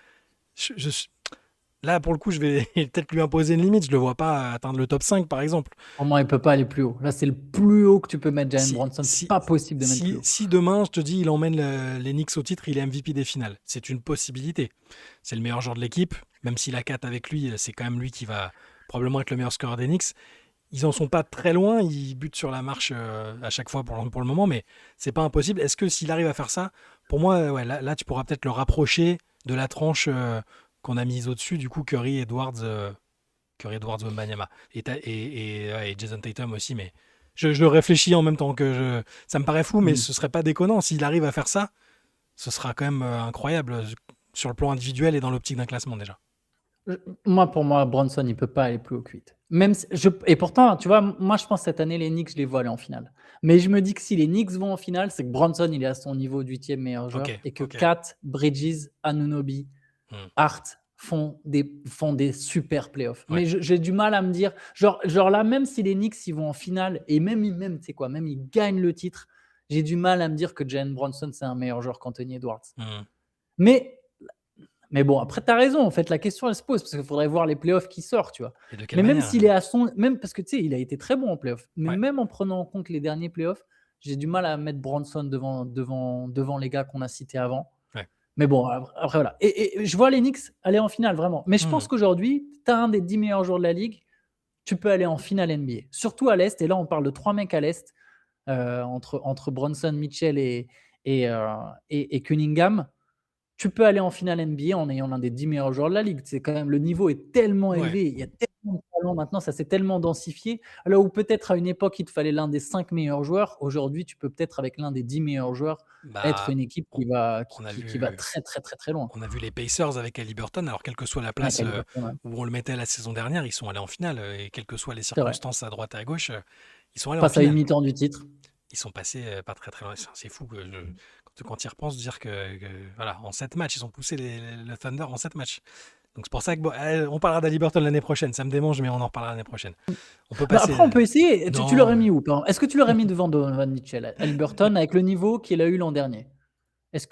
Je là, pour le coup, je vais peut-être lui imposer une limite. Je le vois pas atteindre le top 5, par exemple. Pour moi, il peut pas aller plus haut. Là, c'est le plus haut que tu peux mettre Jalen Si, Brunson. C'est si, pas possible de mettre plus si, haut. si demain, je te dis, il emmène les Knicks au titre, il est MVP des finales. C'est une possibilité. C'est le meilleur joueur de l'équipe. Même s'il a 4 avec lui, c'est quand même lui qui va probablement être le meilleur scoreur des Knicks. Ils en sont pas très loin. Ils butent sur la marche à chaque fois pour le moment, mais c'est pas impossible. Est-ce que s'il arrive à faire ça, pour moi, ouais, là, tu pourras peut-être le rapprocher de la tranche qu'on a mise au-dessus, du coup, Curry, Edwards, Wembanyama. Et Jason Tatum aussi, mais je le réfléchis en même temps ça me paraît fou, mais Mm. ce serait pas déconnant. S'il arrive à faire ça, ce sera quand même incroyable sur le plan individuel et dans l'optique d'un classement déjà. Pour moi, Bronson, il peut pas aller plus haut que 8. Et pourtant, tu vois, moi, je pense cette année, les Knicks, je les vois aller en finale. Mais je me dis que si les Knicks vont en finale, c'est que Bronson, il est à son niveau de 8e meilleur joueur Ok, et que ok. Kat, Bridges, Anunoby, Hmm. Hart font des super playoffs. Ouais. Mais j'ai du mal à me dire, genre là, même si les Knicks, ils vont en finale et même tu sais quoi, même ils gagnent le titre, j'ai du mal à me dire que Jalen Bronson, c'est un meilleur joueur qu'Anthony Edwards. Hmm. Mais bon, après, tu as raison. En fait, la question, elle se pose parce qu'il faudrait voir les playoffs qui sortent, tu vois. Et de quelle Mais même manière s'il est à son. Même parce que tu sais, il a été très bon en playoffs. Mais Ouais. même en prenant en compte les derniers playoffs, j'ai du mal à mettre Bronson devant les gars qu'on a cités avant. Ouais. Mais bon, après voilà. Et je vois les Knicks aller en finale, vraiment. Mais je pense qu'aujourd'hui, tu as un des 10 meilleurs joueurs de la ligue. Tu peux aller en finale NBA. Surtout à l'Est. Et là, on parle de 3 mecs à l'Est, entre Bronson, Mitchell et Cunningham. Tu peux aller en finale NBA en ayant l'un des 10 meilleurs joueurs de la ligue. C'est quand même, le niveau est tellement Ouais. élevé, il y a tellement de talent maintenant, ça s'est tellement densifié. Là où peut-être à une époque, il te fallait l'un des 5 meilleurs joueurs, aujourd'hui, tu peux peut-être avec l'un des 10 meilleurs joueurs être Bah, une équipe qui va, on a qui va vu, très très très très loin. on a vu les Pacers avec Haliburton. Alors, quelle que soit la place Avec Haliburton, ouais. où on le mettait la saison dernière, ils sont allés en finale. Et quelles que soient les C'est vrai. circonstances à droite et à gauche, ils sont allés en Face à une finale. mi-temps du titre. Ils sont passés pas très très loin. C'est fou quand tu y repenses, dire voilà, en 7 matchs, ils ont poussé le Thunder en 7 matchs. Donc c'est pour ça que on parlera d'Haliburton l'année prochaine. Ça me démange, mais on en reparlera l'année prochaine. On peut passer. Après, on peut essayer. Tu Non, l'aurais mis où, par exemple? Est-ce que tu l'aurais mis devant Donovan Mitchell, Haliburton, avec le niveau qu'il a eu l'an dernier?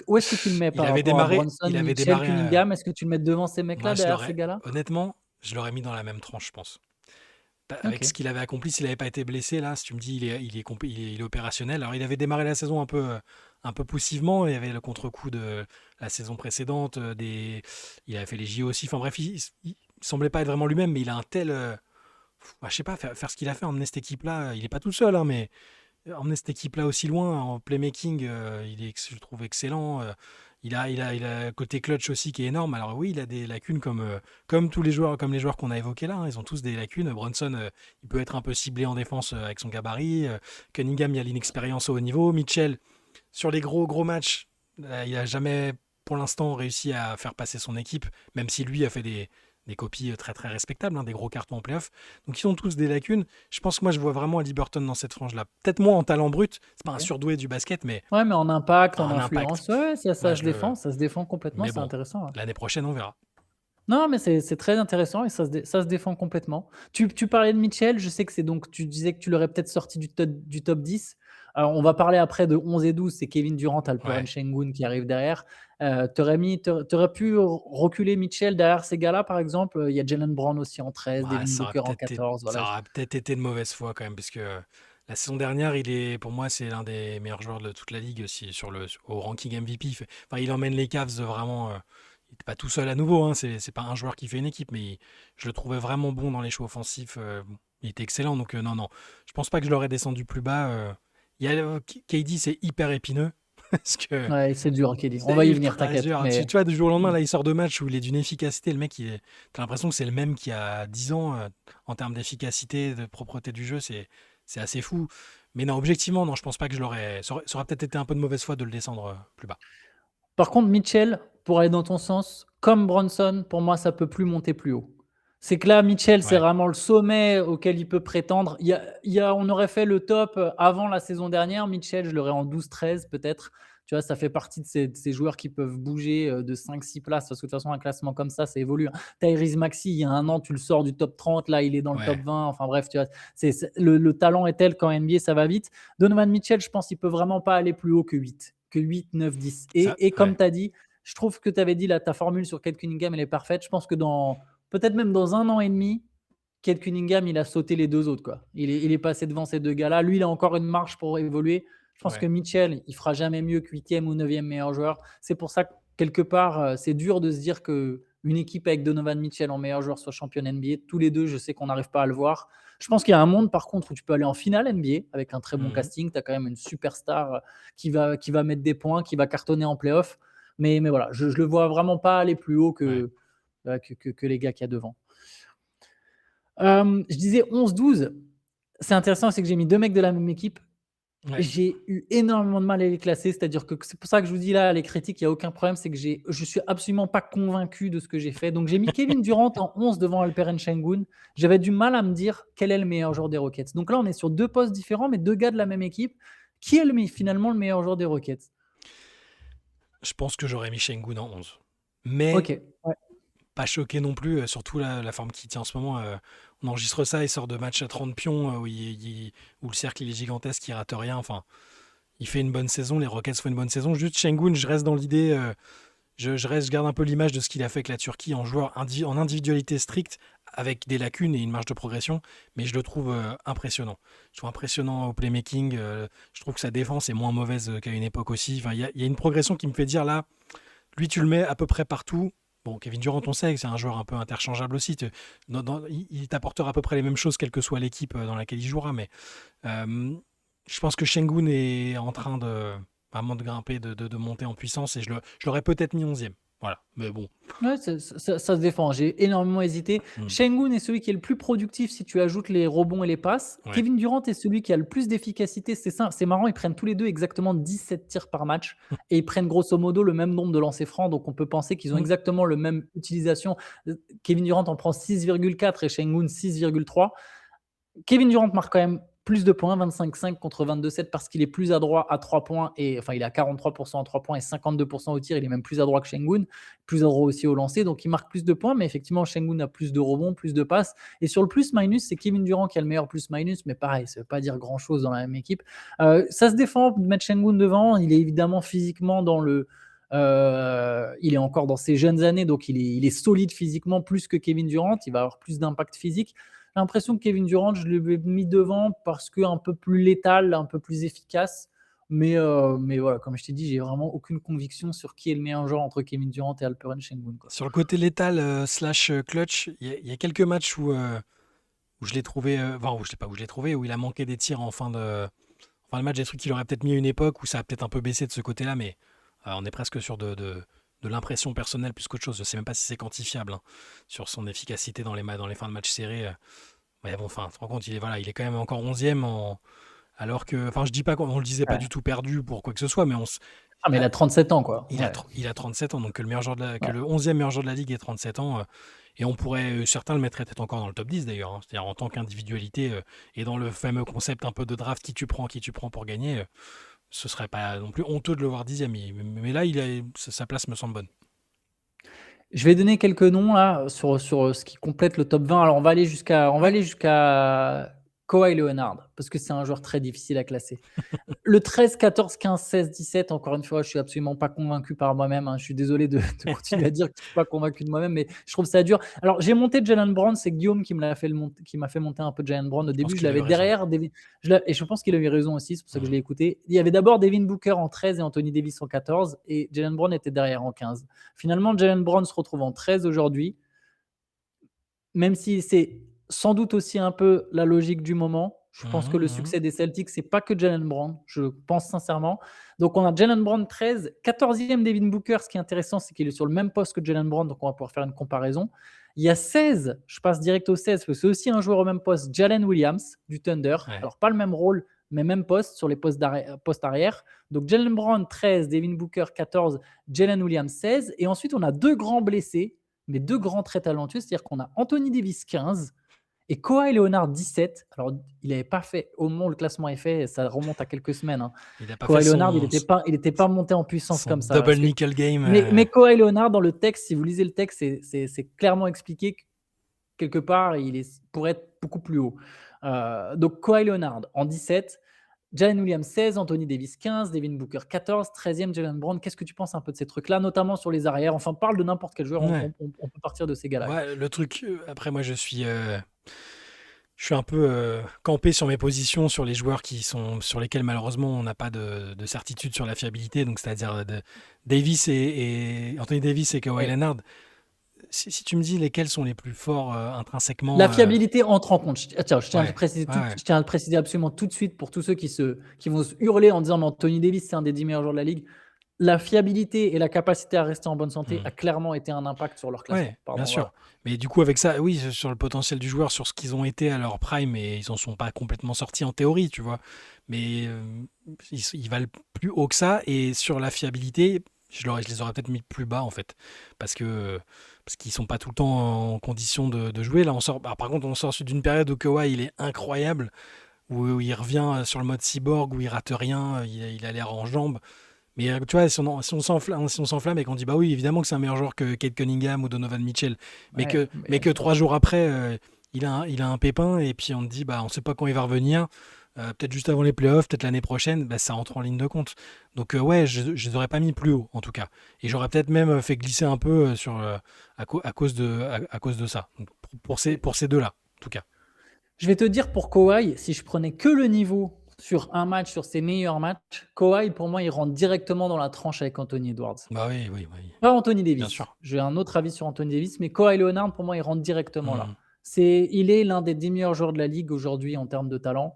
Où est-ce que tu le mets il par avait rapport à démarré, Bronson, il avait Mitchell, démarré. Cunningham? Est-ce que tu le mets devant ces Moi, mecs-là, derrière ces gars-là? honnêtement, je l'aurais mis dans la même tranche, je pense. Avec Ok. ce qu'il avait accompli, s'il n'avait pas été blessé, là, si tu me dis il est opérationnel. Alors, il avait démarré la saison un peu poussivement. Il y avait le contre-coup de la saison précédente. Il avait fait les JO aussi. Enfin bref, il semblait pas être vraiment lui-même, mais il a un tel. Je sais pas, faire ce qu'il a fait, emmener cette équipe-là. Il n'est pas tout seul, hein, mais emmener cette équipe-là aussi loin en playmaking, je le trouve excellent. Il a côté clutch aussi qui est énorme. Alors oui, il a des lacunes comme tous les joueurs, comme les joueurs qu'on a évoqués là, hein. Ils ont tous des lacunes. Brunson, il peut être un peu ciblé en défense avec son gabarit. Cunningham, il y a l'inexpérience au haut niveau. Mitchell, sur les gros matchs, il n'a jamais pour l'instant réussi à faire passer son équipe, même si lui a fait des copies très très respectables, hein, des gros cartons en playoff. Donc ils ont tous des lacunes. Je pense que moi je vois vraiment Haliburton dans cette frange-là. Peut-être moins en talent brut, c'est pas un Ok. surdoué du basket, mais Ouais, mais en impact, en un impact. influence, ouais, ça Moi, ça se défend complètement, Mais c'est bon, intéressant, ouais. l'année prochaine on verra. Non, mais c'est très intéressant et ça se défend complètement. Tu parlais de Mitchell, je sais que tu disais que tu l'aurais peut-être sorti du top 10. Alors, on va parler après de 11 et 12, c'est Kevin Durant, Alperen Ouais. Sengun qui arrive derrière. T'aurais pu reculer Mitchell derrière ces gars-là, par exemple. Il y a Jalen Brown aussi en 13, Ouais, Devin Booker en 14. ça Voilà. aura peut-être été de mauvaise foi quand même, parce que la saison dernière, pour moi, c'est l'un des meilleurs joueurs de toute la ligue aussi, au ranking MVP. Enfin, il emmène les Cavs vraiment. Il n'est pas tout seul à nouveau, hein, c'est pas un joueur qui fait une équipe, mais je le trouvais vraiment bon dans les choix offensifs. Il était excellent, donc non. Je pense pas que je l'aurais descendu plus bas. KD, c'est hyper épineux. Parce que Ouais, c'est dur, KD. c'est On va y venir, ultra t'inquiète. dur. Mais Tu vois, du jour au lendemain, là, il sort de match où il est d'une efficacité. Le mec, t'as l'impression que c'est le même qui a 10 ans en termes d'efficacité, de propreté du jeu. C'est assez fou. Mais non, objectivement, non, je pense pas que je l'aurais. Ça aurait peut-être été un peu de mauvaise foi de le descendre plus bas. par contre, Mitchell, pour aller dans ton sens, comme Bronson, pour moi, ça peut plus monter plus haut. C'est que là, Mitchell, c'est Ouais. vraiment le sommet auquel il peut prétendre. On aurait fait le top avant la saison dernière. Mitchell, je l'aurais en 12-13 peut-être. Tu vois, ça fait partie de ces joueurs qui peuvent bouger de 5-6 places, parce que de toute façon, un classement comme ça évolue, hein. Tyrese Maxey, il y a un an, tu le sors du top 30, là, il est dans le top Ouais. 20. Enfin bref, tu vois, le talent est tel qu'en NBA, ça va vite. Donovan Mitchell, je pense qu'il peut vraiment pas aller plus haut que 8, 9, 10. Ça, Et comme ouais. tu as dit, je trouve que tu avais dit là, ta formule sur Kate Cunningham, elle est parfaite. Je pense que dans peut-être même dans 1 an et demi, Kate Cunningham, il a sauté les 2 autres, quoi. Il est passé devant ces 2 gars-là. Lui, il a encore une marge pour évoluer. Je pense que Ouais. Mitchell, il fera jamais mieux que 8e ou 9e meilleur joueur. C'est pour ça que quelque part, c'est dur de se dire qu'une équipe avec Donovan Mitchell en meilleur joueur soit championne NBA. Tous les 2, je sais qu'on n'arrive pas à le voir. Je pense qu'il y a un monde, par contre, où tu peux aller en finale NBA avec un très bon Mhm. casting. Tu as quand même une superstar qui va mettre des points, qui va cartonner en playoff. Mais voilà, je le vois vraiment pas aller plus haut Ouais. que les gars qu'il y a devant. Je disais 11-12. C'est intéressant, c'est que j'ai mis 2 mecs de la même équipe. Ouais. J'ai eu énormément de mal à les classer, c'est-à-dire que c'est pour ça que je vous dis là, les critiques, il y a aucun problème, c'est que je suis absolument pas convaincu de ce que j'ai fait. Donc j'ai mis Kevin Durant en 11 devant Alperen Sengun. J'avais du mal à me dire quel est le meilleur joueur des Rockets. Donc là, on est sur 2 postes différents, mais 2 gars de la même équipe. Qui est finalement le meilleur joueur des Rockets? Je pense que j'aurais mis Sengun en 11. Mais OK, ouais. pas choqué non plus, surtout la forme qu'il tient en ce moment. On enregistre ça, il sort de match à 30 pions où le cercle il est gigantesque, il rate rien. Enfin, il fait une bonne saison, les Rockets font une bonne saison. Juste Sengun, je reste dans l'idée, je garde un peu l'image de ce qu'il a fait avec la Turquie en joueur en individualité stricte, avec des lacunes et une marge de progression, mais je le trouve impressionnant. Je trouve impressionnant au playmaking, je trouve que sa défense est moins mauvaise qu'à une époque aussi. Enfin, il y a une progression qui me fait dire là, lui tu le mets à peu près partout. Bon, Kevin Durant, on sait que c'est un joueur un peu interchangeable aussi. Il t'apportera à peu près les mêmes choses, quelle que soit l'équipe dans laquelle il jouera, mais je pense que Sengun est en train de vraiment de grimper, de monter en puissance et je l'aurais peut-être mis 11e. Voilà, mais bon. Ouais, ça se défend. J'ai énormément hésité. Mm. Sengun est celui qui est le plus productif si tu ajoutes les rebonds et les passes. Ouais. Kevin Durant est celui qui a le plus d'efficacité. C'est marrant, ils prennent tous les deux exactement 17 tirs par match et ils prennent grosso modo le même nombre de lancers francs. Donc on peut penser qu'ils ont Mm. exactement le même utilisation. Kevin Durant en prend 6,4 et Sengun 6,3. Kevin Durant marque quand même plus de points, 25,5 contre 22,7 parce qu'il est plus adroit à 3 points et enfin il a 43% à 3 points et 52% au tir, il est même plus adroit que Sengun, plus adroit aussi au lancer, donc il marque plus de points, mais effectivement Sengun a plus de rebonds, plus de passes. Et sur le plus-minus, c'est Kevin Durant qui a le meilleur plus-minus, mais pareil, ça ne veut pas dire grand-chose dans la même équipe. Ça se défend de mettre Sengun devant, il est évidemment physiquement il est encore dans ses jeunes années, donc il est solide physiquement plus que Kevin Durant, il va avoir plus d'impact physique. J'ai l'impression que Kevin Durant, je l'ai mis devant parce qu'un peu plus létal, un peu plus efficace. Mais voilà, comme je t'ai dit, j'ai vraiment aucune conviction sur qui est le meilleur joueur entre Kevin Durant et Alperen Sengun, quoi. Sur le côté létal slash clutch, il y a quelques matchs où je l'ai trouvé, enfin où je sais pas où je l'ai trouvé, où il a manqué des tirs en fin de match, des trucs qu'il aurait peut-être mis à une époque où ça a peut-être un peu baissé de ce côté-là, mais on est presque sur de l'impression personnelle plus qu'autre chose. Je sais même pas si c'est quantifiable hein, sur son efficacité dans les fins de match serrés. Mais bon, enfin, tu te rends compte, il est quand même encore 11e alors que, enfin, je dis pas qu'on le disait pas Ouais. du tout perdu pour quoi que ce soit, mais Ah, mais il a 37 ans, quoi. il Ouais. a 37 ans, donc que le meilleur joueur que Ouais. le 11e meilleur joueur de la ligue ait 37 ans, et on pourrait, certains le mettraient peut-être encore dans le top 10 d'ailleurs, hein. C'est-à-dire en tant qu'individualité, et dans le fameux concept un peu de draft, qui tu prends pour gagner, ce serait pas non plus honteux de le voir 10e, mais là, sa place me semble bonne. Je vais donner quelques noms là sur ce qui complète le top 20. Alors on va aller jusqu'à Kawhi Leonard parce que c'est un joueur très difficile à classer. Le 13, 14, 15, 16, 17, encore une fois, je suis absolument pas convaincu par moi-même, hein. Je suis désolé de continuer à dire que je suis pas convaincu de moi-même, mais je trouve ça dur. Alors, j'ai monté Jalen Brown, c'est Guillaume qui m'a fait monter un peu Jalen Brown. Au Je pense début, je qu'il a eu l'avais raison. derrière et je pense qu'il a eu raison aussi, c'est pour ça que je Mhm. l'ai écouté. Il y avait d'abord Devin Booker en 13 et Anthony Davis en 14 et Jalen Brown était derrière en 15. Finalement, Jalen Brown se retrouve en 13 aujourd'hui, même si c'est sans doute aussi un peu la logique du moment. Je pense que le Mhm. succès des Celtics, c'est pas que Jalen Brown, je pense sincèrement. Donc on a Jalen Brown 13, 14e Devin Booker. Ce qui est intéressant, c'est qu'il est sur le même poste que Jalen Brown, donc on va pouvoir faire une comparaison. Il y a 16, je passe direct au 16, parce que c'est aussi un joueur au même poste, Jalen Williams du Thunder. Ouais. Alors pas le même rôle, mais même poste sur les postes arrière. Donc Jalen Brown 13, Devin Booker 14, Jalen Williams 16. Et ensuite on a deux grands blessés, mais deux grands très talentueux, c'est-à-dire qu'on a Anthony Davis 15 et Kawhi Leonard 17. Alors, il n'avait pas fait, au moment où le classement est fait, ça remonte à quelques semaines, hein. Il n'a pas Kawhi fait Leonard, il n'était pas monté en puissance son comme ça. double nickel game. Mais Kawhi Leonard, dans le texte, si vous lisez le texte, c'est clairement expliqué que quelque part, pourrait être beaucoup plus haut. Donc Kawhi Leonard en 17. Jalen Williams 16, Anthony Davis 15, Devin Booker 14, 13e Jalen Brown. Qu'est-ce que tu penses un peu de ces trucs-là, notamment sur les arrières? Enfin, parle de n'importe quel joueur, Ouais. on peut partir de ces gars-là. Ouais, le truc, après moi je suis un peu campé sur mes positions sur les joueurs sur lesquels malheureusement on n'a pas de certitude sur la fiabilité, donc c'est-à-dire Davis et Anthony Davis et Kawhi Ouais. Leonard. Si tu me dis lesquels sont les plus forts intrinsèquement, La fiabilité entre en compte. Tiens, je tiens à ouais, le préciser ouais. je tiens à le préciser absolument tout de suite pour tous ceux qui vont se hurler en disant: «Mais Anthony Davis, c'est un des 10 meilleurs joueurs de la ligue». La fiabilité et la capacité à rester en bonne santé Hmm. a clairement été un impact sur leur classement. Ouais, Pardon, bien sûr. voilà. Mais du coup, avec ça, oui, sur le potentiel du joueur, sur ce qu'ils ont été à leur prime, et ils en sont pas complètement sortis en théorie, tu vois. Mais ils valent plus haut que ça. Et sur la fiabilité, je les aurais peut-être mis plus bas, en fait. Parce qu'ils sont pas tout le temps en condition de jouer. Là, par contre, on sort d'une période où Kawhi, il est incroyable, où il revient sur le mode cyborg, où il rate rien, il a l'air en jambes. Mais tu vois, si on s'enflamme et qu'on dit bah oui, évidemment que c'est un meilleur joueur que Kate Cunningham ou Donovan Mitchell, mais Ouais, que 3 jours après, il a un pépin et puis on te dit bah on sait pas quand il va revenir, peut-être juste avant les playoffs, peut-être l'année prochaine, bah, ça entre en ligne de compte. Donc ouais, je les aurais pas mis plus haut en tout cas. Et j'aurais peut-être même fait glisser un peu à cause de ça. Donc, pour ces deux-là, en tout cas. Je vais te dire pour Kawhi, si je prenais que le niveau sur un match, sur ses meilleurs matchs, Kawhi, pour moi, il rentre directement dans la tranche avec Anthony Edwards. Bah oui, oui, oui, Pas Anthony bien Davis. sûr. J'ai un autre avis sur Anthony Davis, mais Kawhi Leonard, pour moi, il rentre directement là. Mhm. Il est l'un des 10 meilleurs joueurs de la ligue aujourd'hui en termes de talent.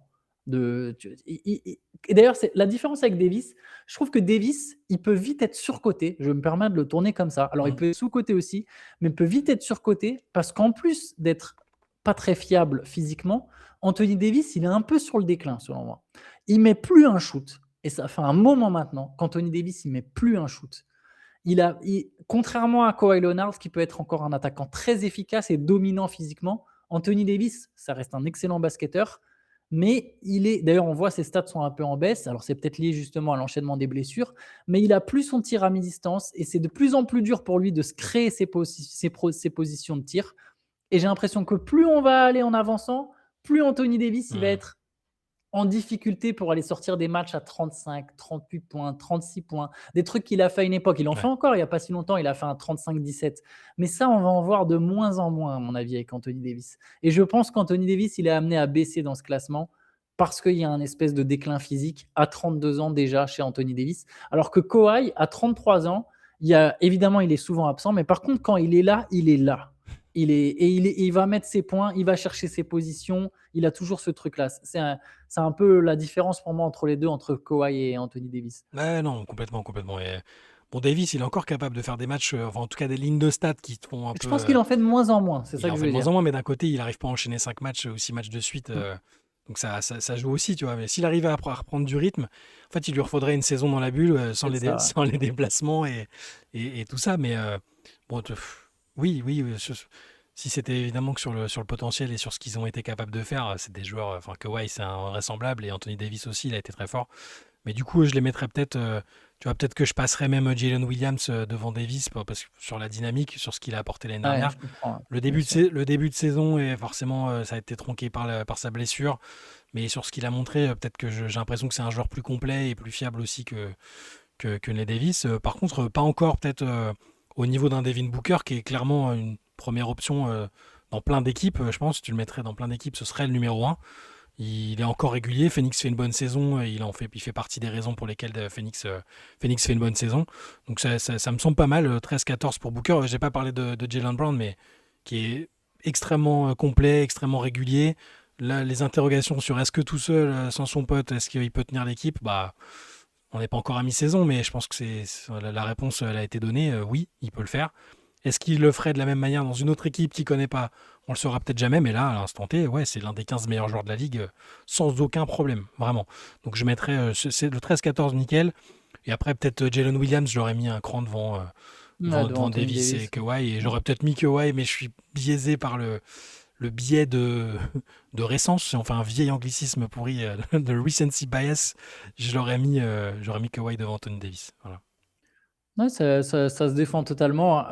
Et d'ailleurs, la différence avec Davis, je trouve que Davis, il peut vite être surcoté. Je me permets de le tourner comme ça. Alors, il Mhm. peut être sous-coté aussi, mais il peut vite être surcoté parce qu'en plus d'être pas très fiable physiquement, Anthony Davis, il est un peu sur le déclin, selon moi. Il met plus un shoot. Et ça fait un moment maintenant qu'Anthony Davis, il met plus un shoot. Contrairement à Kawhi Leonard, qui peut être encore un attaquant très efficace et dominant physiquement, Anthony Davis, ça reste un excellent basketteur, mais d'ailleurs, on voit ses stats sont un peu en baisse. Alors, c'est peut-être lié justement à l'enchaînement des blessures, mais il a plus son tir à mi-distance et c'est de plus en plus dur pour lui de se créer ses positions de tir. Et j'ai l'impression que plus on va aller en avançant, plus Anthony Davis il va Mhm. être en difficulté pour aller sortir des matchs à 35, 38 points, 36 points, des trucs qu'il a fait à une époque. Il en fait Ouais. encore il n'y a pas si longtemps, il a fait un 35-17. Mais ça, on va en voir de moins en moins, à mon avis, avec Anthony Davis. Et je pense qu'Anthony Davis, il est amené à baisser dans ce classement parce qu'il y a un espèce de déclin physique à 32 ans déjà chez Anthony Davis. Alors que Kawhi, à 33 ans, évidemment, il est souvent absent, mais par contre, quand il est là, il est là. Il va mettre ses points, il va chercher ses positions, il a toujours ce truc-là. C'est un peu la différence pour moi entre les deux, entre Kawhi et Anthony Davis. Ouais, non, complètement, complètement. Et, bon, Davis, il est encore capable de faire des matchs, enfin, en tout cas des lignes de stats qui te font un Je peu. pense qu'il en fait de moins en moins, c'est Il ça que en je fait de veux moins dire. en moins, mais d'un côté, il n'arrive pas à enchaîner 5 matchs ou 6 matchs de suite. Mm. Donc ça joue aussi, tu vois. Mais s'il arrivait à reprendre du rythme, en fait, il lui refaudrait une saison dans la bulle C'est ça. sans les déplacements et tout ça. Mais bon, oui, oui. Si c'était évidemment que sur le potentiel et sur ce qu'ils ont été capables de faire, c'est des joueurs. Enfin, Kawhi, c'est invraisemblable et Anthony Davis aussi, il a été très fort. Mais du coup, je les mettrais peut-être. Tu vois, peut-être que je passerais même Jalen Williams devant Davis parce que sur la dynamique, sur ce qu'il a apporté l'année Ouais, dernière. je comprends. Le Bien début, sûr. le début de saison, et forcément, ça a été tronqué par sa blessure. Mais sur ce qu'il a montré, peut-être que j'ai l'impression que c'est un joueur plus complet et plus fiable aussi que les Davis. Par contre, pas encore peut-être au niveau d'un Devin Booker, qui est clairement une première option dans plein d'équipes. Je pense que tu le mettrais dans plein d'équipes, ce serait le numéro 1. Il est encore régulier. Phoenix fait une bonne saison. Il fait partie des raisons pour lesquelles Phoenix fait une bonne saison. Donc ça me semble pas mal. 13-14 pour Booker. J'ai pas parlé de Jalen Brown, mais qui est extrêmement complet, extrêmement régulier. Là, les interrogations sur est-ce que tout seul, sans son pote, est-ce qu'il peut tenir l'équipe, bah, on n'est pas encore à mi-saison, mais je pense que la réponse elle a été donnée. Oui, il peut le faire. Est-ce qu'il le ferait de la même manière dans une autre équipe qu'il ne connaît pas? On le saura peut-être jamais, mais là, à l'instant T, ouais, c'est l'un des 15 meilleurs joueurs de la ligue, sans aucun problème, vraiment. Donc je mettrais c'est le 13-14 nickel. Et après, peut-être Jalen Williams, je l'aurais mis un cran devant, Ouais, devant Anthony Davis et Davis. Kawhi. Et j'aurais peut-être mis Kawhi, mais je suis biaisé par le biais de récence. Si on fait un vieil anglicisme pourri, de recency bias, j'aurais mis Kawhi devant Anthony Davis. Voilà. Ouais, ça se défend totalement.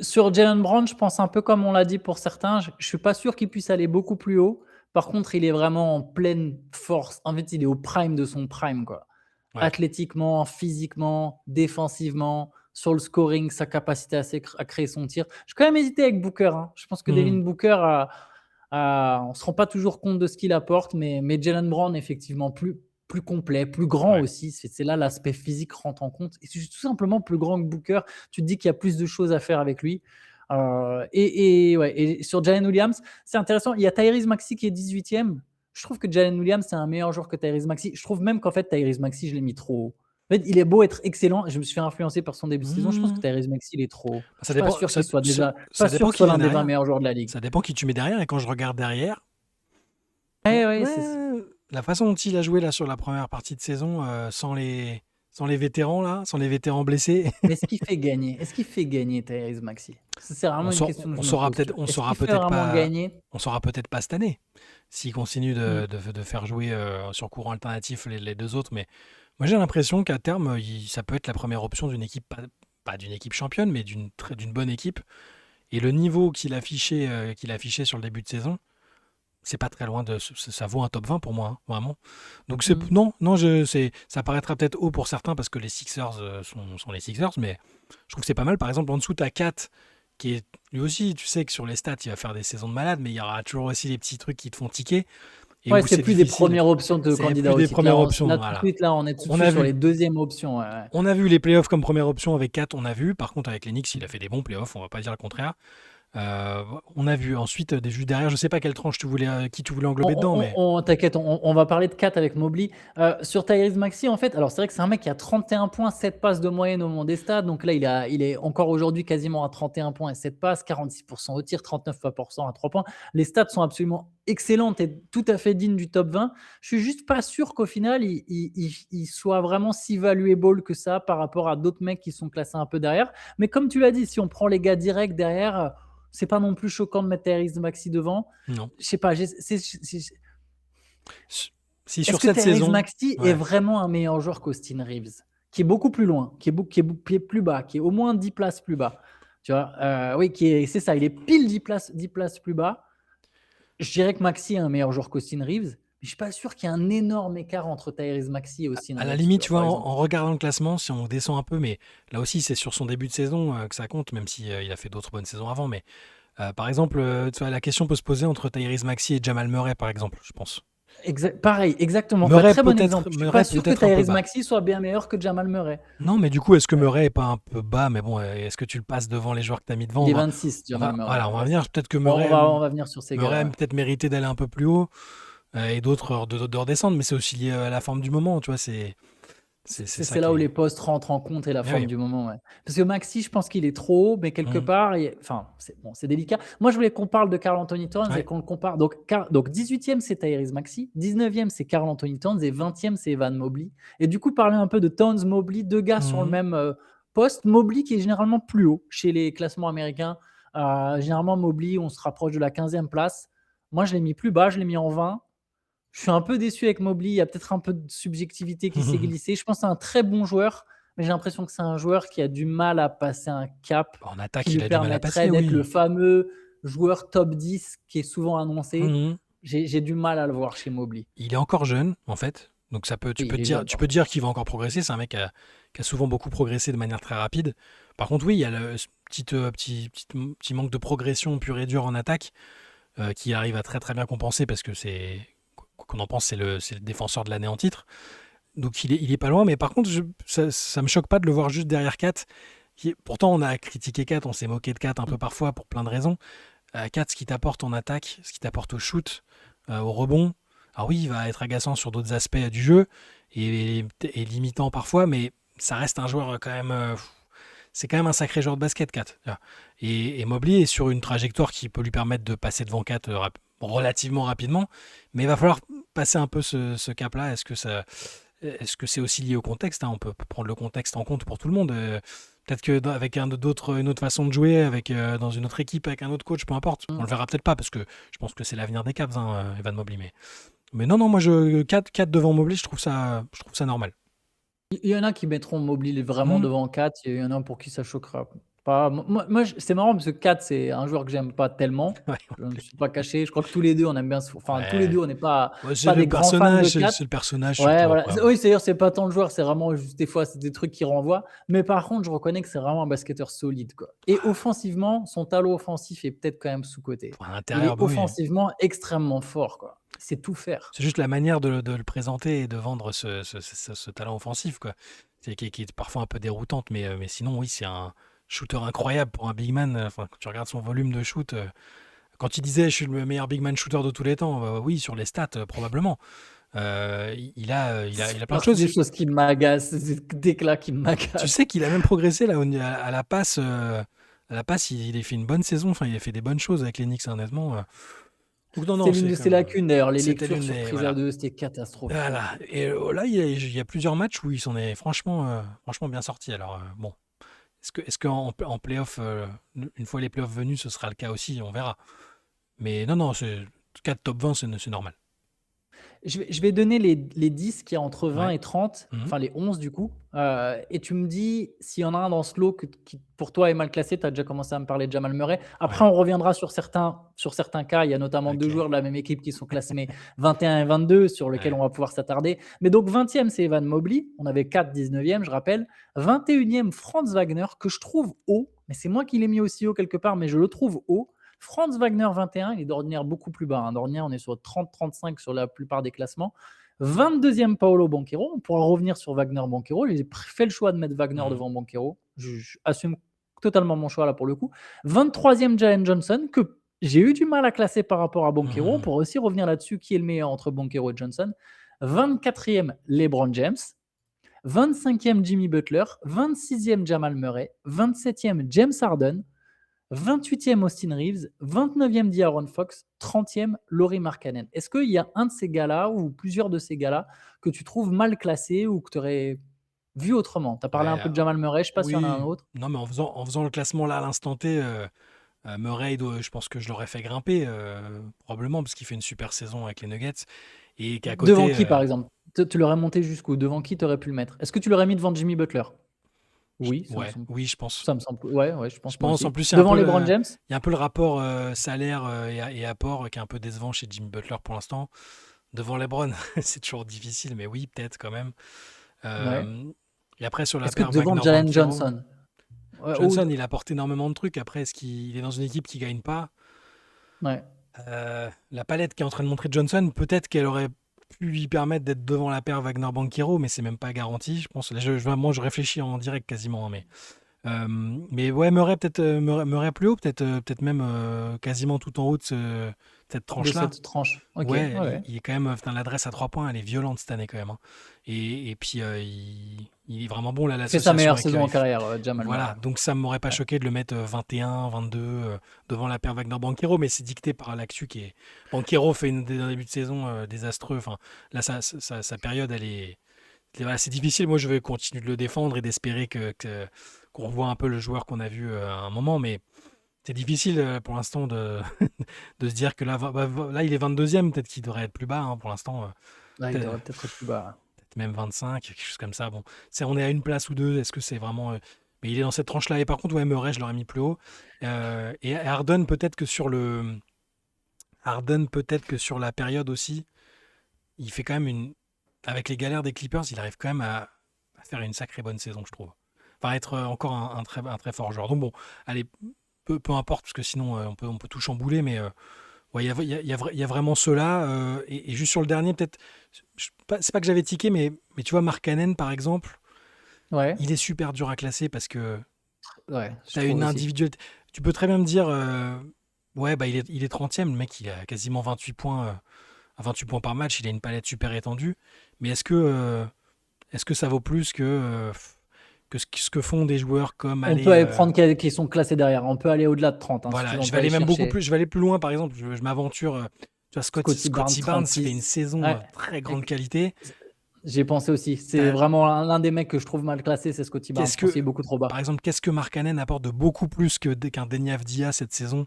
Sur Jalen Brown, je pense un peu comme on l'a dit pour certains, je ne suis pas sûr qu'il puisse aller beaucoup plus haut Par contre, il est vraiment en pleine force. En fait, il est au prime de son prime, quoi. Ouais. Athlétiquement, physiquement, défensivement, sur le scoring, sa capacité à créer son tir. Je quand même hésité avec Booker, hein. Je pense que Devin Mhm. Booker on se rend pas toujours compte de ce qu'il apporte, mais Jalen Brown, effectivement, plus complet, plus grand Ouais. aussi. C'est là l'aspect physique rentre en compte. Et c'est tout simplement plus grand que Booker. Tu te dis qu'il y a plus de choses à faire avec lui. Ouais, et sur Jalen Williams, c'est intéressant. Il y a Tyrese Maxey qui est 18e. Je trouve que Jalen Williams, c'est un meilleur joueur que Tyrese Maxey. Je trouve même qu'en fait, Tyrese Maxey, je l'ai mis trop haut. En fait, il est beau être excellent. Je me suis fait influencer par son début de saison. Je pense que Mhm. Tyrese Maxey, il est trop haut. Je Ça suis pas dépend, sûr qu'il soit ça pas sûr dépend que ce qui soit vient l'un des 20 derrière. meilleurs joueurs de la ligue. Ça dépend qui tu mets derrière. Et quand je regarde derrière, Ouais, la façon dont il a joué là sur la première partie de saison, sans les vétérans là, sans les vétérans blessés, Mais est-ce qu'il fait gagner? Est-ce qu'il fait gagner Tyrese Maxey? C'est on, vraiment une saura, question que on je me saura pose. peut-être, on Est-ce saura qu'il fait peut-être vraiment pas, gagner? on saura peut-être pas cette année s'il continue Hmm. de faire jouer sur courant alternatif les deux autres. Mais moi j'ai l'impression qu'à terme, ça peut être la première option d'une équipe, pas d'une équipe championne, mais d'une bonne équipe. Et le niveau qu'il affichait sur le début de saison, c'est pas très loin ça vaut un top 20 pour moi, hein, vraiment. Donc Hmm. non, ça paraîtra peut-être haut pour certains parce que les Sixers sont les Sixers, mais je trouve que c'est pas mal. Par exemple, en dessous, t'as Kat, qui est lui aussi, tu sais que sur les stats, il va faire des saisons de malade, mais il y aura toujours aussi les petits trucs qui te font tiquer et Ouais, où c'est c'est plus des difficile. premières options de C'est candidats plus au des titre. premières options, Là, tout de voilà. suite, là, on est tout de On suite a sur vu. les deuxièmes options. Ouais, ouais. On a vu les playoffs comme première option avec Kat, on a vu. Par contre, avec les Knicks, il a fait des bons playoffs, on va pas dire le contraire. On a vu ensuite des vues derrière. Je sais pas quelle tranche qui tu voulais englober dedans, mais T'inquiète, on va parler de 4 avec Mobley. Sur Tyrese Maxey, en fait, alors c'est vrai que c'est un mec qui a 31 points, 7 passes de moyenne au moment des stats. Donc là, il est encore aujourd'hui quasiment à 31 points et 7 passes, 46% au tir, 39% à 3 points. Les stats sont absolument excellentes et tout à fait dignes du top 20. Je suis juste pas sûr qu'au final, il soit vraiment si valuable que ça par rapport à d'autres mecs qui sont classés un peu derrière. Mais comme tu l'as dit, si on prend les gars directs derrière, c'est pas non plus choquant de mettre Tyrese Maxey devant. non. Je sais pas, Si est-ce sur que cette Tyrese saison, Maxey est ouais. vraiment un meilleur joueur qu'Austin Reeves, qui est beaucoup plus loin, qui est plus bas, qui est au moins 10 places plus bas. Tu vois, oui, c'est ça, il est pile 10 places plus bas. Je dirais que Maxey est un meilleur joueur qu'Austin Reeves, mais je suis pas sûr qu'il y ait un énorme écart entre Tyrese Maxey et Austin À la Reeves, limite, tu vois, par en exemple. regardant le classement, si on descend un peu, mais là aussi, c'est sur son début de saison que ça compte, même si il a fait d'autres bonnes saisons avant. Mais par exemple, tu vois, la question peut se poser entre Tyrese Maxey et Jamal Murray, par exemple, je pense. Pareil, exactement. Murray Très bon peut-être, exemple. Je suis Murray pas sûr que peut-être un peu Tyrese bas. Maxey soit bien meilleur que Jamal Murray. Non, mais du coup, est-ce que Murray est pas un peu bas? Mais bon, est-ce que tu le passes devant les joueurs que tu as mis devant? Il est 26, On Jamal va, Murray. voilà, on va Ouais. venir. Peut-être que On va venir sur ces Murray gars-là. a Ouais. peut-être mérité d'aller un peu plus haut et d'autres de redescendre, mais c'est aussi lié à la forme du moment, tu vois. C'est ça C'est qui là où les est. postes rentrent en compte et la Eh forme oui. du moment. Ouais. Parce que Maxi, je pense qu'il est trop haut, mais quelque Mhm. part, enfin, c'est délicat. Moi, je voulais qu'on parle de Karl Anthony Towns et Ouais. qu'on le compare. Donc 18e, c'est Tyrese Maxey, 19e, c'est Karl Anthony Towns et 20e, c'est Evan Mobley. Et du coup, parler un peu de Towns, Mobley, deux gars sur le Mhm. même poste. Mobley qui est généralement plus haut chez les classements américains. Généralement, Mobley, on se rapproche de la 15e place. Moi, je l'ai mis plus bas, je l'ai mis en 20. Je suis un peu déçu avec Mobley. Il y a peut-être un peu de subjectivité qui s'est glissée. Je pense que c'est un très bon joueur, mais j'ai l'impression que c'est un joueur qui a du mal à passer un cap En attaque, qui il lui a du mal à permettrait passer, d'être le oui. fameux joueur top 10 qui est souvent annoncé. Mhm. J'ai du mal à le voir chez Mobley. Il est encore jeune, en fait. Donc tu Oui, peux il est dire, jeune, tu par peux dire qu'il va encore progresser. C'est un mec qui a souvent beaucoup progressé de manière très rapide. Par contre, oui, il y a ce petit manque de progression pure et dure en attaque qui arrive à très très bien compenser parce que quoi qu'on en pense, c'est le défenseur de l'année en titre. Donc il est pas loin, mais par contre, ça me choque pas de le voir juste derrière Kat. Pourtant, on a critiqué Kat, on s'est moqué de Kat un peu parfois pour plein de raisons. Kat, ce qu'il t'apporte en attaque, ce qu'il t'apporte au shoot, au rebond, alors oui, il va être agaçant sur d'autres aspects du jeu et limitant parfois, mais ça reste un joueur quand même. C'est quand même un sacré joueur de basket, Kat. Et Mobley est sur une trajectoire qui peut lui permettre de passer devant Kat relativement rapidement, mais il va falloir passer un peu ce cap-là. Est-ce que c'est aussi lié au contexte, hein? On peut prendre le contexte en compte pour tout le monde. Peut-être qu'avec une autre façon de jouer, dans une autre équipe, avec un autre coach, peu importe. On le verra peut-être pas, parce que je pense que c'est l'avenir des Cavs, hein, Evan Mobley. Mais non, moi, 4 devant Mobley, je trouve ça normal. Il y en a qui mettront Mobley vraiment devant 4. Il y en a pour qui ça choquera. C'est marrant parce que Kat, c'est un joueur que j'aime pas tellement. Ouais, Je ne me suis pas caché. Je crois que tous les deux, on aime bien. Enfin, tous les ouais. deux, on n'est pas, Ouais, c'est pas le des grands fans de personnage, Kat. c'est le personnage Ouais, surtout voilà. après. Oui, c'est-à-dire, c'est pas tant le joueur, c'est vraiment juste des fois, c'est des trucs qui renvoient. Mais par contre, je reconnais que c'est vraiment un basketteur solide, quoi. Et offensivement, son talent offensif est peut-être quand même sous-coté. Pour Il l'intérieur, est bah oui. offensivement extrêmement fort, quoi. Il sait tout faire. C'est juste la manière de le présenter et de vendre ce talent offensif, quoi. Qui est parfois un peu déroutante, mais sinon, oui, c'est un shooter incroyable pour un big man. Enfin, quand tu regardes son volume de shoot, quand il disait je suis le meilleur big man shooter de tous les temps, oui, sur les stats, probablement. Il a plein de C'est choses. des choses qui m'agacent, c'est des éclats qui Tu m'agacent. sais qu'il a même progressé là, à la passe. À la passe, il a fait une bonne saison. Enfin, il a fait des bonnes choses avec les Knicks, honnêtement. Donc, non, C'était non, l'une c'est de quand ses même. lacunes d'ailleurs, les C'était lectures l'une sur des. prise à Voilà. deux, c'était catastrophique. Voilà. Et là, il y a plusieurs matchs où il s'en est franchement bien sorti. Alors, bon. Est-ce qu'en playoff, une fois les playoffs venus, ce sera le cas aussi? On verra. Mais non, non, 4 top 20, c'est normal. Je vais donner les 10 qui est entre 20 Ouais. et 30, Mhm. enfin les 11 du coup. Et tu me dis s'il y en a un dans ce lot qui pour toi est mal classé. Tu as déjà commencé à me parler de Jamal Murray. Après, Ouais. on reviendra sur certains cas. Il y a notamment deux Ok. joueurs de la même équipe qui sont classés 21 et 22 sur lesquels Ouais. on va pouvoir s'attarder. Mais donc 20e, c'est Evan Mobley. On avait 4 19e, je rappelle. 21e, Franz Wagner, que je trouve haut. Mais c'est moi qui l'ai mis aussi haut quelque part, mais je le trouve haut. Franz Wagner 21, il est d'ordinaire beaucoup plus bas. D'ordinaire, on est sur 30-35 sur la plupart des classements. 22e, Paolo Banchero. On pourra revenir sur Wagner Banchero. J'ai fait le choix de mettre Wagner Mhm. devant Banchero. Je assume totalement mon choix là pour le coup. 23e, Jalen Johnson, que j'ai eu du mal à classer par rapport à Banchero. On Mhm. pourra aussi revenir là-dessus, qui est le meilleur entre Banchero et Johnson. 24e, LeBron James. 25e, Jimmy Butler. 26e, Jamal Murray. 27e, James Harden. 28e, Austin Reeves. 29e, De'Aaron Fox. 30e, Lauri Markkanen. Est-ce qu'il y a un de ces gars-là ou plusieurs de ces gars-là que tu trouves mal classés ou que tu aurais vu autrement? Tu as parlé Ouais, un peu de Jamal Murray, je ne sais pas s'il y en a un oui. autre. Non, mais en faisant le classement là à l'instant T, Murray, je pense que je l'aurais fait grimper, probablement, parce qu'il fait une super saison avec les Nuggets. Et qu'à Devant côté, qui, par exemple? Tu l'aurais monté jusqu'où? Devant qui tu aurais pu le mettre? Est-ce que tu l'aurais mis devant Jimmy Butler? Oui, ça me ouais, semble. oui, je pense. Ça me semble. Ouais, je Je pense moi pense, en aussi. plus, Devant LeBron James? il y a un peu le rapport salaire et apport qui est un peu décevant chez Jimmy Butler pour l'instant. Devant LeBron, c'est toujours difficile, mais oui, peut-être quand même. Ouais. Et après, sur la Est-ce que paire devant Jalen Wagner-Banchero, Johnson? Johnson, il apporte énormément de trucs. Après, est-ce qu'il est dans une équipe qui gagne pas? Ouais. La palette qui est en train de montrer Johnson, peut-être qu'elle aurait pu lui permettre d'être devant la paire Wagner-Banchero, mais c'est même pas garanti, je pense. Là, moi, je réfléchis en direct quasiment, hein, mais ouais, Murray plus haut, peut-être même quasiment tout en haut de cette De tranche-là. cette tranche. Ok. Ouais, Ouais. il est quand même. Putain, l'adresse à 3 points, elle est violente cette année quand même, hein. Et puis, il est vraiment bon là, Il fait sa l'association meilleure avec. saison en carrière, Jamal Murray. Voilà, donc ça ne m'aurait pas Ouais. choqué de le mettre 21, 22 devant la paire Wagner-Banchero, mais c'est dicté par l'actu qui est. Banchero fait un début de saison désastreux. Enfin, là, sa période, voilà, c'est difficile. Moi, je vais continuer de le défendre et d'espérer qu'on revoit un peu le joueur qu'on a vu à un moment, mais c'est difficile pour l'instant de se dire que là, il est 22e, peut-être qu'il devrait être plus bas, hein, pour l'instant. Là, il Peut-être devrait peut-être être plus bas. peut-être même 25, quelque chose comme ça. Bon, on est à une place ou deux. Est-ce que c'est vraiment. Mais il est dans cette tranche-là. Et par contre, ouais, Murray, je l'aurais mis plus haut. Et Harden, peut-être que sur la période aussi, il fait quand même avec les galères des Clippers, il arrive quand même à faire une sacrée bonne saison, je trouve. Enfin, être encore un très fort joueur. Donc bon, allez, peu importe, parce que sinon, on peut tout chambouler, mais ouais, il y a vraiment ceux-là. Et juste sur le dernier, peut-être, c'est pas que j'avais tiqué, mais tu vois, Markkanen, par exemple, Ouais. il est super dur à classer parce que Ouais, je tu as trouve une aussi. individualité. Tu peux très bien me dire, ouais, bah, il est 30e, le mec, il a quasiment 28 points, à 28 points par match, il a une palette super étendue. Mais est-ce que ça vaut plus que ce que font des joueurs comme On peut aller prendre qui sont classés derrière. On peut aller au-delà de 30, si tu voilà, veux. On je peut vais aller même beaucoup chercher plus, je vais aller plus loin, par exemple, je m'aventure. Tu vois, Scotty Barnes, Scotty Barnes fait une 36. saison Ouais. très grande qualité. J'ai pensé aussi. C'est T'as- vraiment l'un des mecs que je trouve mal classé, c'est Scotty Barnes. Je pense qu'il est beaucoup trop bas. Par exemple, qu'est-ce que Markkanen apporte de beaucoup plus qu'un Deni Avdija cette saison,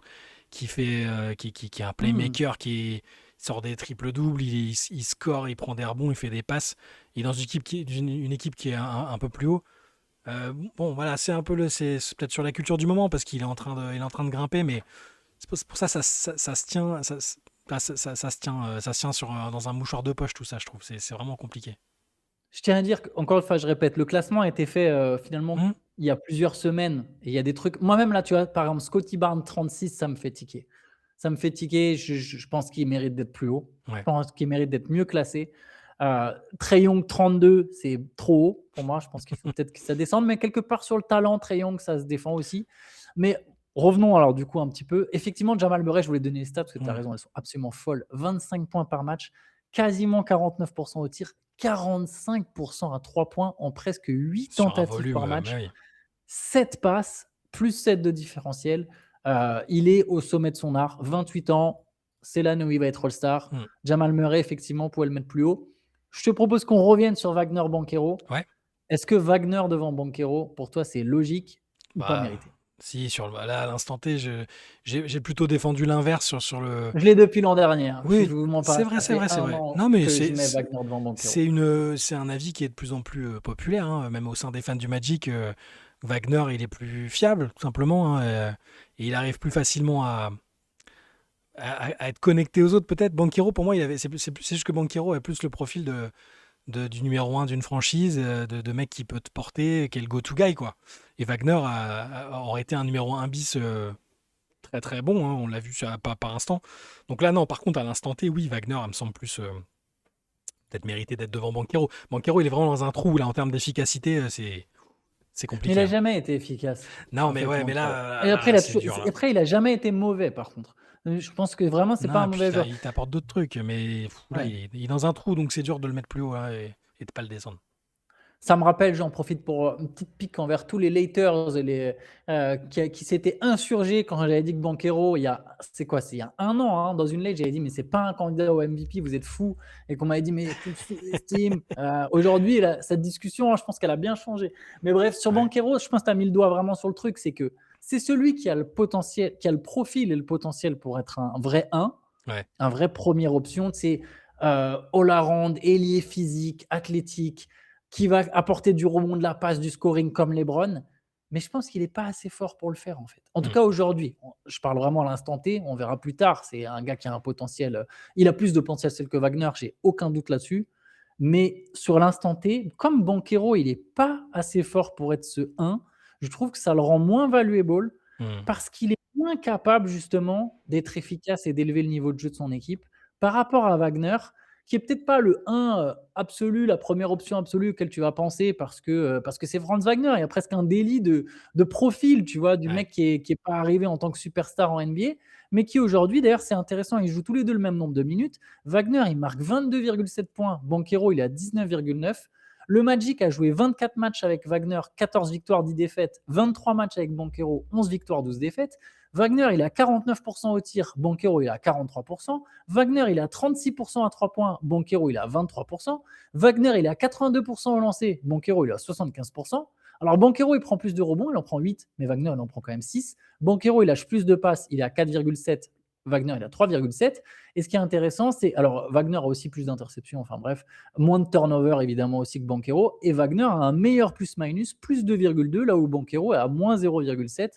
qui est un playmaker, qui sort des triples-doubles, il score, il prend des rebonds, il fait des passes. Et dans une équipe qui est un peu plus haut, Bon, voilà, c'est peut-être sur la culture du moment parce qu'il est en train de grimper, mais c'est pour ça, ça se tient, ça se tient dans un mouchoir de poche, tout ça, je trouve. C'est vraiment compliqué. Je tiens à dire qu'encore une fois, je répète, le classement a été fait finalement Hmm. il y a plusieurs semaines et il y a des trucs. Moi-même, là, tu vois, par exemple, Scotty Barnes 36, ça me fait tiquer. Ça me fait tiquer. Je pense qu'il mérite d'être plus haut. Je Ouais. pense qu'il mérite d'être mieux classé. Trae Young 32, c'est trop haut pour moi. Je pense qu'il faut peut-être que ça descende, mais quelque part sur le talent, Trae Young, ça se défend aussi. Mais revenons alors du coup un petit peu. Effectivement, Jamal Murray, je voulais donner les stats parce que tu as Hmm. raison, elles sont absolument folles. 25 points par match, quasiment 49% au tir, 45% à 3 points en presque 8 Sur un tentatives volume, par mais match, oui. 7 passes, plus 7 de différentiel. Il est au sommet de son art, 28 ans, c'est l'année où il va être All-Star. Hmm. Jamal Murray, effectivement, pouvait le mettre plus haut. Je te propose qu'on revienne sur Wagner Banchero. Ouais. Est-ce que Wagner devant Banchero, pour toi, c'est logique ou pas Bah, mérité? si, là, à l'instant T, j'ai plutôt défendu l'inverse sur le. Je l'ai depuis l'an dernier, hein. Je Oui, vous mens pas, c'est vrai, ça c'est fait vrai, c'est un vrai. an Non, mais que je mets Wagner devant Banchero. c'est un avis qui est de plus en plus populaire, hein, même au sein des fans du Magic. Wagner, il est plus fiable, tout simplement, hein, et il arrive plus facilement à être connecté aux autres, peut-être. Banchero, pour moi, c'est juste que Banchero a plus le profil du numéro 1 d'une franchise, de mec qui peut te porter, qui est le go-to guy, quoi. Et Wagner aurait été un numéro 1 bis très très bon, hein, on l'a vu par instant. Donc là, non, par contre, à l'instant T, oui, Wagner, elle me semble plus peut-être mérité d'être devant Banchero. Banchero, il est vraiment dans un trou, là, en termes d'efficacité, c'est Mais il compliqué, n'a hein. jamais été efficace, Non, en mais fait, ouais, mais Banchero. là, Et après, là, c'est dur, là. il n'a jamais été mauvais, par contre. Je pense que vraiment, c'est pas Non, un et puis mauvais joueur. il t'apporte d'autres trucs, mais là, Ouais. il est dans un trou, donc c'est dur de le mettre plus haut, hein, et de pas le descendre. Ça me rappelle, j'en profite pour une petite pique envers tous les haters et qui s'étaient insurgés quand j'avais dit que Banchero, c'est quoi, c'est il y a un an, hein, dans une late, j'avais dit, mais c'est pas un candidat au MVP, vous êtes fous. Et qu'on m'avait dit, mais tu le sous-estimes. Aujourd'hui, cette discussion, hein, je pense qu'elle a bien changé. Mais bref, sur Ouais. Banchero, je pense que tu as mis le doigt vraiment sur le truc, c'est que c'est celui qui a le potentiel, qui a le profil et le potentiel pour être un vrai 1, Ouais. un vrai première option. C'est all-around, ailier physique, athlétique, qui va apporter du rebond, de la passe, du scoring comme LeBron. Mais je pense qu'il n'est pas assez fort pour le faire, en fait. En tout Mm. cas, aujourd'hui, je parle vraiment à l'instant T, on verra plus tard. C'est un gars qui a un potentiel. Il a plus de potentiel que Wagner, j'ai aucun doute là-dessus. Mais sur l'instant T, comme Banchero, il n'est pas assez fort pour être ce 1, je trouve que ça le rend moins valuable Mm. parce qu'il est moins capable, justement, d'être efficace et d'élever le niveau de jeu de son équipe par rapport à Wagner, qui est peut-être pas le 1 absolu, la première option absolue auquel tu vas penser parce que c'est Franz Wagner. Il y a presque un délit de profil, tu vois, du Ouais. mec qui est pas arrivé en tant que superstar en NBA, mais qui aujourd'hui, d'ailleurs, c'est intéressant, ils jouent tous les deux le même nombre de minutes. Wagner, il marque 22,7 points. Banchero, il est à 19,9. Le Magic a joué 24 matchs avec Wagner, 14 victoires, 10 défaites. 23 matchs avec Banchero, 11 victoires, 12 défaites. Wagner, il est à 49% au tir. Banchero, il est à 43%. Wagner, il est à 36% à 3 points. Banchero, il est à 23%. Wagner, il est à 82% au lancer. Banchero, il est à 75%. Alors, Banchero, il prend plus de rebonds, il en prend 8, mais Wagner, il en prend quand même 6. Banchero, il lâche plus de passes, il est à 4,7. Wagner, il a 3,7. Et ce qui est intéressant, c'est. Alors, Wagner a aussi plus d'interceptions, enfin bref, moins de turnover évidemment aussi que Banchero. Et Wagner a un meilleur plus-minus, plus 2,2, là où Banchero est à moins 0,7.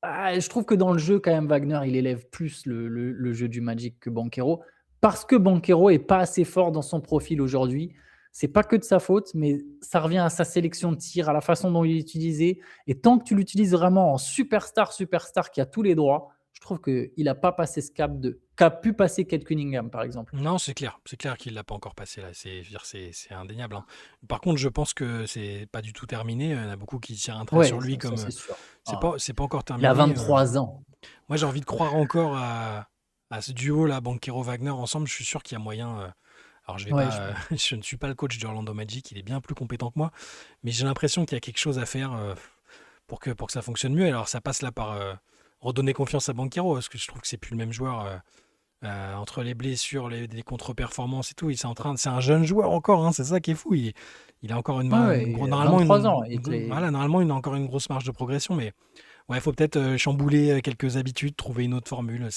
Je trouve que dans le jeu, quand même, Wagner, il élève plus le jeu du Magic que Banchero, parce que Banchero est pas assez fort dans son profil aujourd'hui. C'est pas que de sa faute, mais ça revient à sa sélection de tir, à la façon dont il est utilisé. Et tant que tu l'utilises vraiment en superstar qui a tous les droits, je trouve qu'il n'a pas passé ce cap qu'a pu passer Kate Cunningham, par exemple. Non, c'est clair qu'il l'a pas encore passé là. Je veux dire, c'est indéniable, hein. Par contre, je pense que c'est pas du tout terminé. Il y en a beaucoup qui tirent un trait sur Ouais, lui ça comme c'est sûr. c'est pas encore Il a terminé. 23 ans. Moi, j'ai envie de croire encore à ce duo là, Banchero-Wagner ensemble. Je suis sûr qu'il y a moyen. Alors, je vais Ouais, pas, je pense. je ne suis pas le coach du Orlando Magic. Il est bien plus compétent que moi, mais j'ai l'impression qu'il y a quelque chose à faire pour que ça fonctionne mieux. Alors, ça passe là par redonner confiance à Banchero, parce que je trouve que c'est plus le même joueur. Entre les blessures, les contre-performances et tout, c'est un jeune joueur encore, hein, c'est ça qui est fou. Il a encore Ouais, il a 23 ans. voilà, normalement, il a encore une grosse marge de progression, mais ouais, il faut peut-être chambouler quelques habitudes, trouver une autre formule.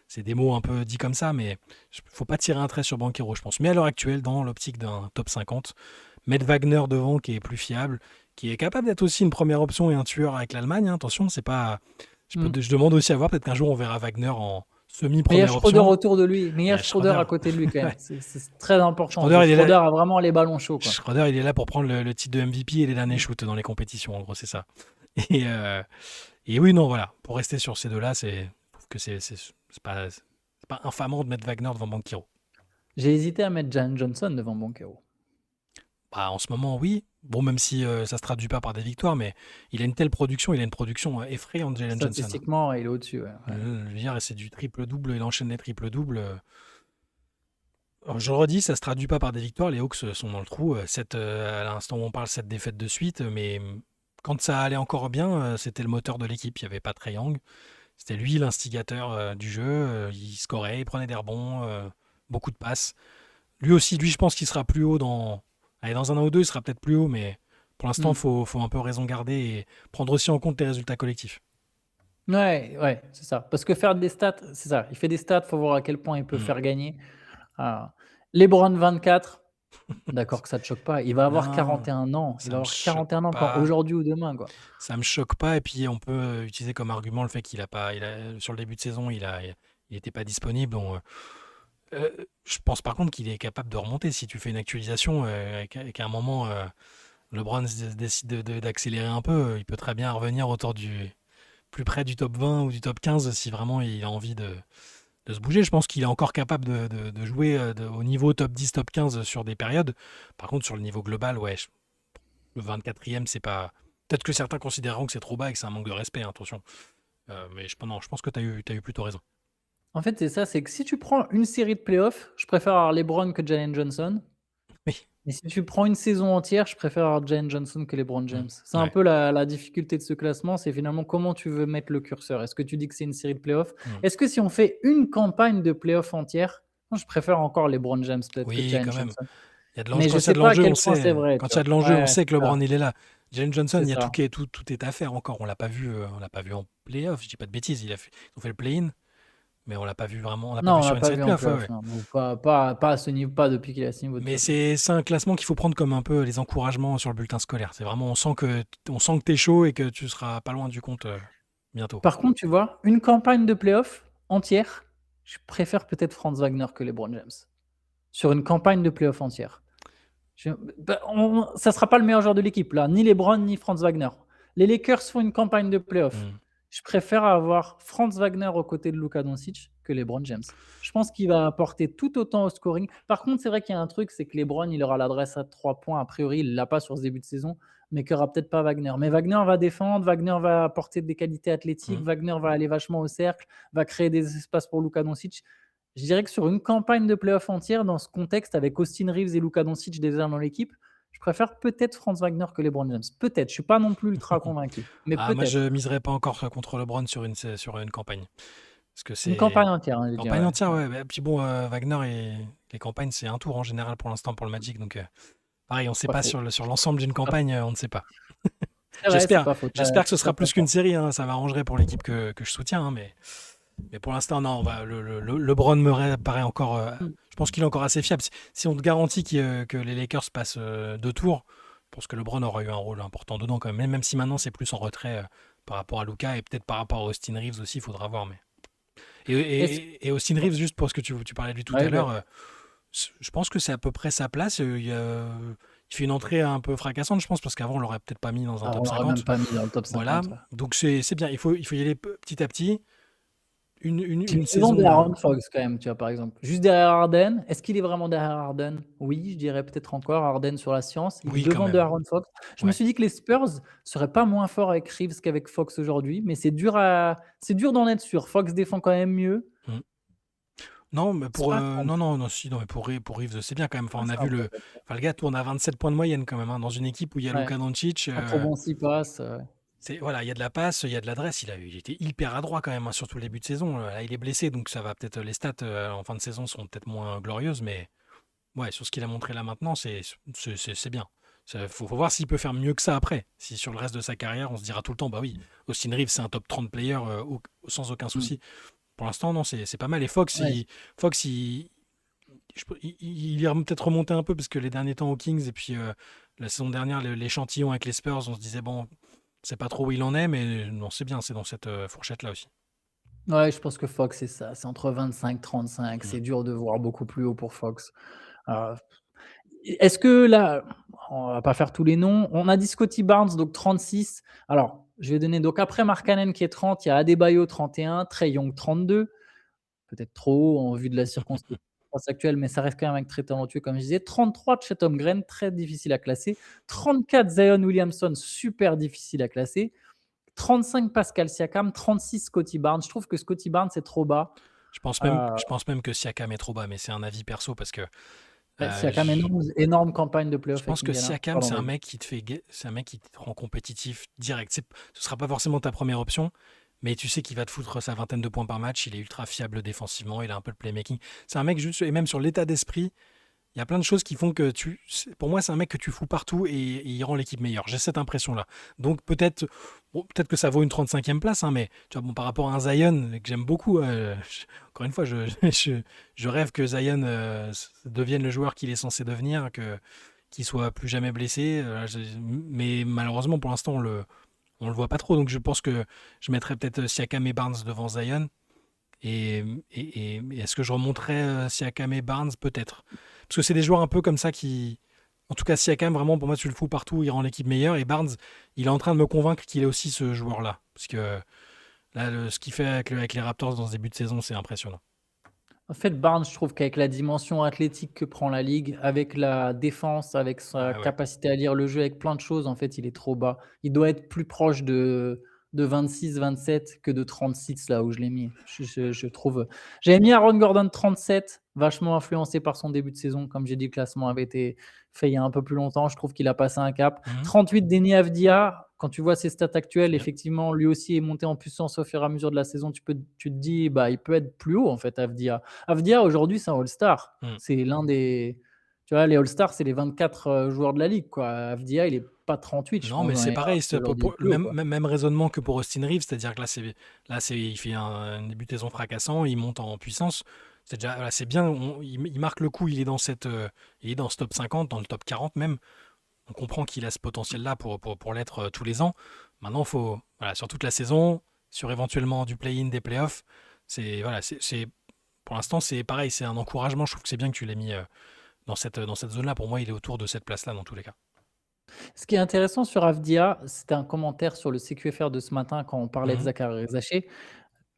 C'est des mots un peu dits comme ça, mais faut pas tirer un trait sur Banchero, je pense. Mais à l'heure actuelle, dans l'optique d'un top 50, mettre Wagner devant qui est plus fiable, qui est capable d'être aussi une première option et un tueur avec l'Allemagne. Hein. Attention, c'est pas. Je demande aussi à voir, peut-être qu'un jour on verra Wagner en Mais il y a semi-première Schroeder option. autour de lui. Mais il y a Ouais, Schroeder Schroeder. à côté de lui quand même. Ouais. C'est très important. Schroeder, il est Schroeder là. a vraiment les ballons chauds, quoi. Schroeder, il est là pour prendre le titre de MVP et les derniers shoots dans les compétitions. En gros, c'est ça. Et oui, non, voilà. Pour rester sur ces deux-là, je trouve que c'est pas infamant de mettre Wagner devant Banchero. J'ai hésité à mettre Jalen Johnson devant Banchero. Bah, en ce moment, oui. Bon, même si ça se traduit pas par des victoires, mais il a une telle production, il a une production effrayante, Jalen Johnson. Statistiquement, il est au-dessus. Ouais. Je veux dire, c'est du triple-double, il enchaîne des triples-doubles. Alors, je le redis, ça se traduit pas par des victoires, les Hawks sont dans le trou. À l'instant où on parle, 7 défaites de suite, mais quand ça allait encore bien, c'était le moteur de l'équipe. Il n'y avait pas Trae Young. C'était lui l'instigateur du jeu. Il scorait, il prenait des rebonds, beaucoup de passes. Lui aussi, je pense qu'il sera plus haut dans... Allez, dans un an ou deux, il sera peut-être plus haut, mais pour l'instant, faut un peu raison garder et prendre aussi en compte les résultats collectifs. Ouais, c'est ça. Parce que faire des stats, c'est ça. Il fait des stats, il faut voir à quel point il peut faire gagner. LeBron 24, d'accord que ça ne te choque pas. Il va avoir Non, 41 ans. ça Il va me avoir 41 ans choque quand aujourd'hui ou demain, quoi. Ça me choque pas, et puis on peut utiliser comme argument le fait qu'il a pas, sur le début de saison, il était pas disponible. Donc, je pense par contre qu'il est capable de remonter si tu fais une actualisation et qu'à un moment LeBron décide d'accélérer un peu, il peut très bien revenir autour plus près du top 20 ou du top 15 si vraiment il a envie de se bouger. Je pense qu'il est encore capable de jouer au niveau top 10, top 15 sur des périodes. Par contre, sur le niveau global, ouais, le 24e, c'est pas. Peut-être que certains considéreront que c'est trop bas et que c'est un manque de respect, hein, attention. Mais je pense que tu as eu plutôt raison. En fait, c'est ça, c'est que si tu prends une série de playoffs, je préfère avoir LeBron que Jalen Johnson. Oui. Et si tu prends une saison entière, je préfère avoir Jalen Johnson que LeBron James. C'est un Ouais. peu la difficulté de ce classement, c'est finalement comment tu veux mettre le curseur. Est-ce que tu dis que c'est une série de playoffs? Est-ce que si on fait une campagne de playoffs entière, moi, je préfère encore LeBron James peut-être que Oui, Jalen quand même. Johnson. Il y a de Mais l'enjeu. je Quand il y a sais de pas à l'enjeu, quel on point c'est sait. vrai. Quand tu il y a de vois. l'enjeu, on Ouais, sait que c'est ça. LeBron, il est là. Jalen Johnson, C'est il y a ça. tout est à faire encore. On l'a pas vu en playoff. Je dis pas de bêtises. Ils ont fait le play-in, mais on l'a pas vu vraiment. On l'a pas Non, vu on sur l'a une pas série vu de en playoff. Ouais, playoff. ouais. Non. Ou pas à ce niveau, pas depuis qu'il est à ce niveau de Mais playoff. c'est un classement qu'il faut prendre comme un peu les encouragements sur le bulletin scolaire. C'est vraiment, on sent que tu es chaud et que tu seras pas loin du compte bientôt. Par contre, tu vois, une campagne de playoff entière, je préfère peut-être Franz Wagner que LeBron James. Sur une campagne de playoff entière. Ça ne sera pas le meilleur joueur de l'équipe, là. Ni LeBron, ni Franz Wagner. Les Lakers font une campagne de playoff. Je préfère avoir Franz Wagner aux côtés de Luka Doncic que LeBron James. Je pense qu'il va apporter tout autant au scoring. Par contre, c'est vrai qu'il y a un truc, c'est que LeBron, il aura l'adresse à 3 points. A priori, il ne l'a pas sur ce début de saison, mais qu'il n'y aura peut-être pas Wagner. Mais Wagner va défendre, Wagner va apporter des qualités athlétiques, Wagner va aller vachement au cercle, va créer des espaces pour Luka Doncic. Je dirais que sur une campagne de playoff entière, dans ce contexte, avec Austin Reeves et Luka Doncic déjà dans l'équipe, je préfère peut-être Franz Wagner que LeBron James. Peut-être. Je ne suis pas non plus ultra convaincu. Mais Moi, peut-être. je miserais pas encore contre LeBron sur une campagne. Parce que c'est Une campagne entière. Hein, campagne entière, ouais. Et puis bon, Wagner et les campagnes, c'est un tour en général pour l'instant pour le Magic. Donc, pareil, on ne sait pas sur l'ensemble d'une campagne, on ne sait pas. J'espère que ce sera plus qu'une série. Hein, ça m'arrangerait pour l'équipe que je soutiens. Hein, mais pour l'instant, non. LeBron me paraît encore. Je pense qu'il est encore assez fiable. Si on te garantit que les Lakers passent 2 tours, je pense que LeBron aura eu un rôle important dedans quand même. Même si maintenant c'est plus en retrait par rapport à Luka et peut-être par rapport à Austin Reeves aussi, il faudra voir. Mais... Et Austin Reeves, juste pour ce que tu parlais de lui tout à l'heure, je pense que c'est à peu près sa place. Il fait une entrée un peu fracassante, je pense, parce qu'avant on l'aurait peut-être pas mis dans un top 50. Même pas mis dans le top 50. Voilà. Donc c'est bien. Il faut y aller petit à petit. Une saison saison de Aaron Fox quand même, tu vois, par exemple. Juste derrière Harden. Est-ce qu'il est vraiment derrière Harden? Oui, je dirais peut-être encore Harden sur la science. Il est devant de Aaron Fox. Je me suis dit que les Spurs seraient pas moins forts avec Reeves qu'avec Fox aujourd'hui, mais c'est dur d'en être sûr. Fox défend quand même mieux. Non, mais pour Reeves, c'est bien quand même. Enfin, on a vu le gars tourne à 27 points de moyenne quand même, hein, dans une équipe où il y a Luka Doncic. Trop bon s'y passe. Voilà, il y a de la passe, il y a de l'adresse. Il était hyper adroit quand même, hein, surtout le début de saison. Là, il est blessé, donc ça va peut-être les stats en fin de saison seront peut-être moins glorieuses, mais ouais, sur ce qu'il a montré là maintenant, c'est bien. Faut voir s'il peut faire mieux que ça après. Si sur le reste de sa carrière, on se dira tout le temps, bah oui, Austin Reeves, c'est un top 30 player sans aucun souci. Pour l'instant, non, c'est pas mal. Et Fox, je il est peut-être remonté un peu parce que les derniers temps aux Kings et puis la saison dernière, l'échantillon avec les Spurs, on se disait, bon, c'est pas trop où il en est, mais non, c'est bien, c'est dans cette fourchette-là aussi. Ouais, je pense que Fox, c'est ça. C'est entre 25 35. Mm. C'est dur de voir beaucoup plus haut pour Fox. Euh, Est-ce que là, on va pas faire tous les noms. On a dit Scotty Barnes, donc 36. Alors, je vais donner donc après Markkanen qui est 30, il y a Adebayo 31, Trae Young 32. Peut-être trop haut en vue de la circonstance actuelle, mais ça reste quand même un mec très talentueux, comme je disais. 33 Chet Holmgren, très difficile à classer. 34 Zion Williamson, super difficile à classer. 35 Pascal Siakam, 36 Scotty Barnes. Je trouve que Scotty Barnes c'est trop bas. Euh, Je pense même que Siakam est trop bas, mais c'est un avis perso parce que Siakam, je énorme campagne de je playoff pense avec que Indiana. Siakam, Pardon, c'est un vas-y. mec qui te c'est un mec qui te rend compétitif direct. Ce sera pas forcément ta première option, mais tu sais qu'il va te foutre sa vingtaine de points par match. Il est ultra fiable défensivement, il a un peu de playmaking. C'est un mec juste, et même sur l'état d'esprit, il y a plein de choses qui font que pour moi, c'est un mec que tu fous partout et il rend l'équipe meilleure. J'ai cette impression-là. Donc peut-être que ça vaut une 35e place, hein, mais tu vois, bon, par rapport à un Zion que j'aime beaucoup, encore une fois, je rêve que Zion devienne le joueur qu'il est censé devenir, qu'il soit plus jamais blessé. Mais malheureusement, pour l'instant, on le voit pas trop. Donc je pense que je mettrais peut-être Siakam et Barnes devant Zion. Et est-ce que je remonterais Siakam et Barnes? Peut-être. Parce que c'est des joueurs un peu comme ça qui. En tout cas, Siakam, vraiment, pour moi, tu le fous partout, il rend l'équipe meilleure. Et Barnes, il est en train de me convaincre qu'il est aussi ce joueur-là. Parce que là, ce qu'il fait avec les Raptors dans ce début de saison, c'est impressionnant. En fait, Barnes, je trouve qu'avec la dimension athlétique que prend la ligue, avec la défense, avec sa Ah ouais. capacité à lire le jeu, avec plein de choses, en fait, il est trop bas. Il doit être plus proche de 26, 27 que de 36, là où je l'ai mis. Je trouve. J'avais mis Aaron Gordon 37, vachement influencé par son début de saison. Comme j'ai dit, le classement avait été fait il y a un peu plus longtemps. Je trouve qu'il a passé un cap. Mhm. 38, Deni Avdia. Quand tu vois ses stats actuelles, Bien. effectivement, lui aussi est monté en puissance au fur et à mesure de la saison. Tu te dis, bah, il peut être plus haut, en fait, Avdia. Avdia, aujourd'hui, c'est un All-Star. Mhm. C'est l'un des. Tu vois, les All-Stars, c'est les 24 joueurs de la ligue, quoi. Avdia, il est pas 38, je Non, mais pense, dans c'est les pareil, drafts aujourd'hui le plus haut, quoi. même raisonnement que pour Austin Reeves, c'est-à-dire que il fait un début de saison fracassant, il monte en puissance. C'est déjà, voilà, c'est bien, il marque le coup, il est dans il est dans ce top 50, dans le top 40 même. On comprend qu'il a ce potentiel-là pour l'être tous les ans. Maintenant, voilà, sur toute la saison, sur éventuellement du play-in, des playoffs, voilà, pour l'instant, c'est pareil, c'est un encouragement. Je trouve que c'est bien que tu l'aies mis dans cette zone-là. Pour moi, il est autour de cette place-là dans tous les cas. Ce qui est intéressant sur Avdia, c'était un commentaire sur le CQFR de ce matin quand on parlait de Mhm. Zachary Zaché.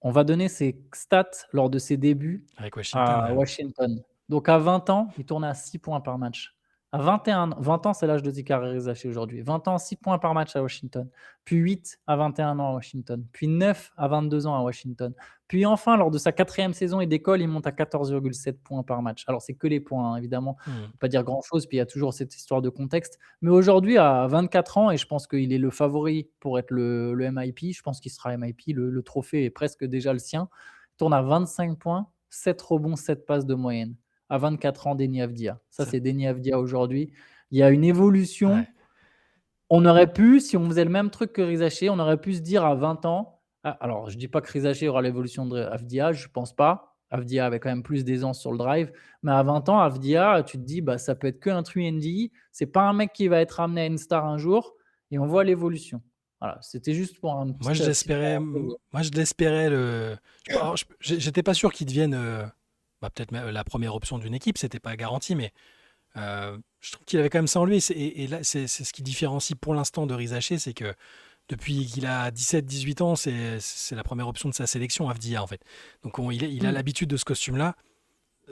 On va donner ses stats lors de ses débuts Avec Washington. à Washington. Donc à 20 ans, il tournait à 6 points par match. À 20 ans, c'est l'âge de Zachary Zaché aujourd'hui. 20 ans, 6 points par match à Washington. Puis 8 à 21 ans à Washington. Puis 9 à 22 ans à Washington. Puis enfin, lors de sa 4e saison et d'école, il monte à 14,7 points par match. Alors, c'est que les points, hein, évidemment. Mhm. On ne peut pas dire grand-chose, puis il y a toujours cette histoire de contexte. Mais aujourd'hui, à 24 ans, et je pense qu'il est le favori pour être le MIP, je pense qu'il sera MIP, le trophée est presque déjà le sien. Il tourne à 25 points, 7 rebonds, 7 passes de moyenne. À 24 ans, Deni Avdia. Ça, Ça- c'est Deni Avdia aujourd'hui. Il y a une évolution. ouais. On aurait pu, si on faisait le même truc que Rizaché, on aurait pu se dire à 20 ans. Alors, je ne dis pas que Rizaché aura l'évolution de Avdia, je ne pense pas. Avdia avait quand même plus d'aisance sur le drive. Mais à 20 ans, Avdia, tu te dis, bah, ça peut être que un 3&D. Ce n'est pas un mec qui va être amené à une star un jour. Et on voit l'évolution. Voilà, c'était juste pour un Moi, petit. je l'espérais. Moi, je l'espérais. Alors, j'étais pas sûr qu'il devienne peut-être la première option d'une équipe. C'était pas garanti, mais je trouve qu'il avait quand même ça en lui. Et là, c'est ce qui différencie pour l'instant de Rizaché, c'est que depuis qu'il a 17-18 ans, c'est la première option de sa sélection, Avdia, en fait. Donc, il a l'habitude de ce costume-là.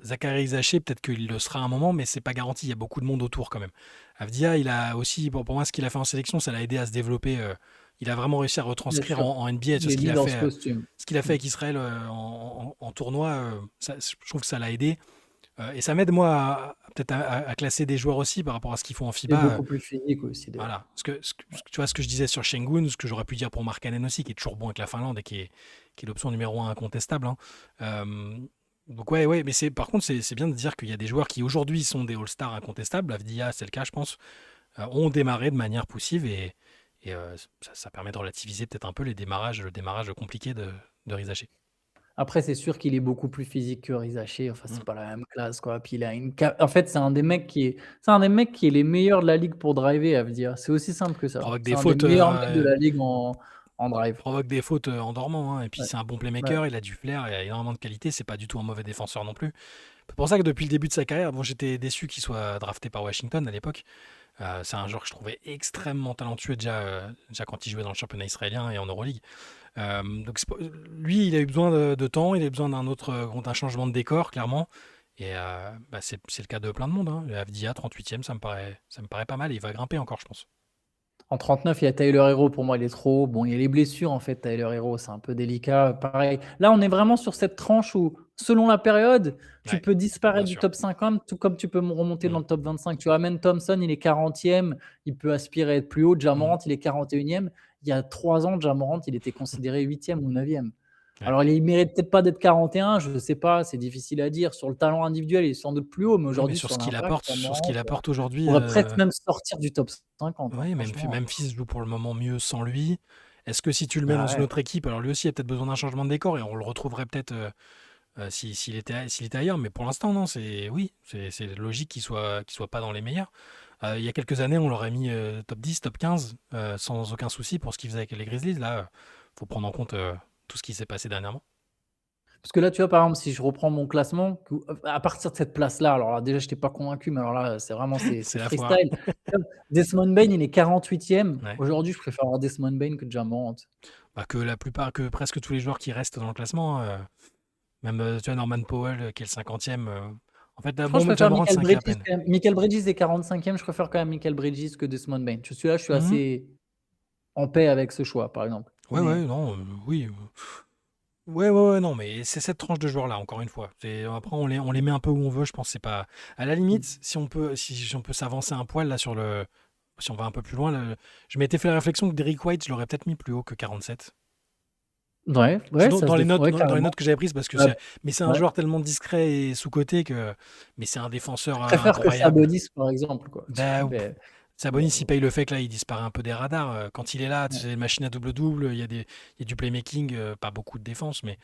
Zachary Rizaché, peut-être qu'il le sera à un moment, mais c'est pas garanti. Il y a beaucoup de monde autour quand même. Avdia, il a aussi, pour moi, ce qu'il a fait en sélection, ça l'a aidé à se développer. Il a vraiment réussi à Bien retranscrire sûr. en NBA Il est mis dans ce costume. ce qu'il a fait avec Israël en tournoi. Je trouve que ça l'a aidé. Et ça m'aide, moi, peut-être à classer des joueurs aussi par rapport à ce qu'ils font en Il est FIBA. beaucoup plus physique aussi, d'ailleurs. Voilà. Tu vois ce que je disais sur Şengün, ce que j'aurais pu dire pour Markkanen aussi, qui est toujours bon avec la Finlande et qui est l'option numéro 1 incontestable. Hein. Donc ouais, mais par contre, c'est bien de dire qu'il y a des joueurs qui aujourd'hui sont des All-Stars incontestables. Avdia, c'est le cas, je pense, ont démarré de manière poussive et ça permet de relativiser peut-être un peu le démarrage compliqué de Rizaché. Après, c'est sûr qu'il est beaucoup plus physique que Rizaché. Enfin, Mm. c'est pas la même classe, quoi. Puis il a en fait, c'est un des mecs qui est les meilleurs de la ligue pour driver, à vrai dire. C'est aussi simple que ça. Provoque C'est des un des fautes, meilleurs mecs de la ligue en drive. provoque des fautes en dormant, hein. Et puis Ouais, c'est un bon ouais. playmaker, il a du flair, il a énormément de qualité, c'est pas du tout un mauvais défenseur non plus. C'est pour ça que depuis le début de sa carrière, bon, j'étais déçu qu'il soit drafté par Washington à l'époque. C'est un joueur que je trouvais extrêmement talentueux déjà quand il jouait dans le championnat israélien et en Euroleague. Donc lui, il a eu besoin de temps, il a eu besoin d'un changement de décor, clairement. Et bah, c'est le cas de plein de monde, hein. Avdia, 38e, ça me paraît pas mal. Et il va grimper encore, je pense. En 39, il y a Tyler Hero. Pour moi, il est trop haut. Bon, il y a les blessures, en fait, Tyler Hero. C'est un peu délicat. Pareil. Là, on est vraiment sur cette tranche où, selon la période, tu Ouais, peux bien disparaître du sûr. top 50, tout comme tu peux remonter dans Mm. le top 25. Tu ramènes Thompson, il est 40e. Il peut aspirer à être plus haut. Ja Mm. Morant, il est 41e. Il y a 3 ans, Ja Morant, il était considéré 8e ou 9e. Ouais. Alors, il mérite peut-être pas d'être 41, je ne sais pas, c'est difficile à dire. Sur le talent individuel, il est sans doute plus haut, mais Oui, mais aujourd'hui, sur l'impact, Ja sur ce Morant qu'il apporte aujourd'hui, pourrait presque même sortir du top 50, hein, oui, franchement. Memphis joue pour le moment mieux sans lui. Est-ce que si tu le mets dans Bah une ouais. autre équipe, alors lui aussi a peut-être besoin d'un changement de décor et on le retrouverait peut-être s'il était ailleurs, mais pour l'instant, non, c'est logique qu'il soit pas dans les meilleurs. Il y a quelques années, on l'aurait mis top 10, top 15, sans aucun souci pour ce qu'il faisait avec les Grizzlies. Là, faut prendre en compte tout ce qui s'est passé dernièrement. Parce que là, tu vois, par exemple, si je reprends mon classement, à partir de cette place-là, alors là, déjà, je n'étais pas convaincu, mais alors là, c'est vraiment C'est c'est la foire. freestyle. Desmond Bain, il est 48e. Ouais. Aujourd'hui, je préfère avoir Desmond Bain que Ja Morant. Bah, que presque tous les joueurs qui restent dans le classement, même tu vois, Norman Powell qui est le 50e. En fait, Je pense que je bon, Ja préfère Morant, Michael 5 à Bridges peine. quand même. Michael Bridges est 45e. Je préfère quand même Michael Bridges que Desmond Bain. Celui-là, je suis Mhm. assez en paix avec ce choix, par exemple. Ouais, ouais, Mais non, oui. Ouais, non, mais c'est cette tranche de joueurs-là, encore une fois. Après, on les met un peu où on veut, je pense. C'est pas. À la limite, si on peut s'avancer un poil là sur le. Si on va un peu plus loin, je m'étais fait la réflexion que Derrick White, je l'aurais peut-être mis plus haut que 47. ouais, ouais, ça Dans se les défend, notes, ouais, dans les carrément. notes que j'avais prises, parce que Euh, mais c'est un ouais. joueur tellement discret et sous-coté que. Mais c'est un défenseur Je préfère que incroyable. Sabonis, par exemple, quoi. Bah, Mais Sabonis, bon, il paye le fait que là, il disparaît un peu des radars. Quand il est là, ouais. c'est une machine à double-double, il y a du playmaking, pas beaucoup de défense, mais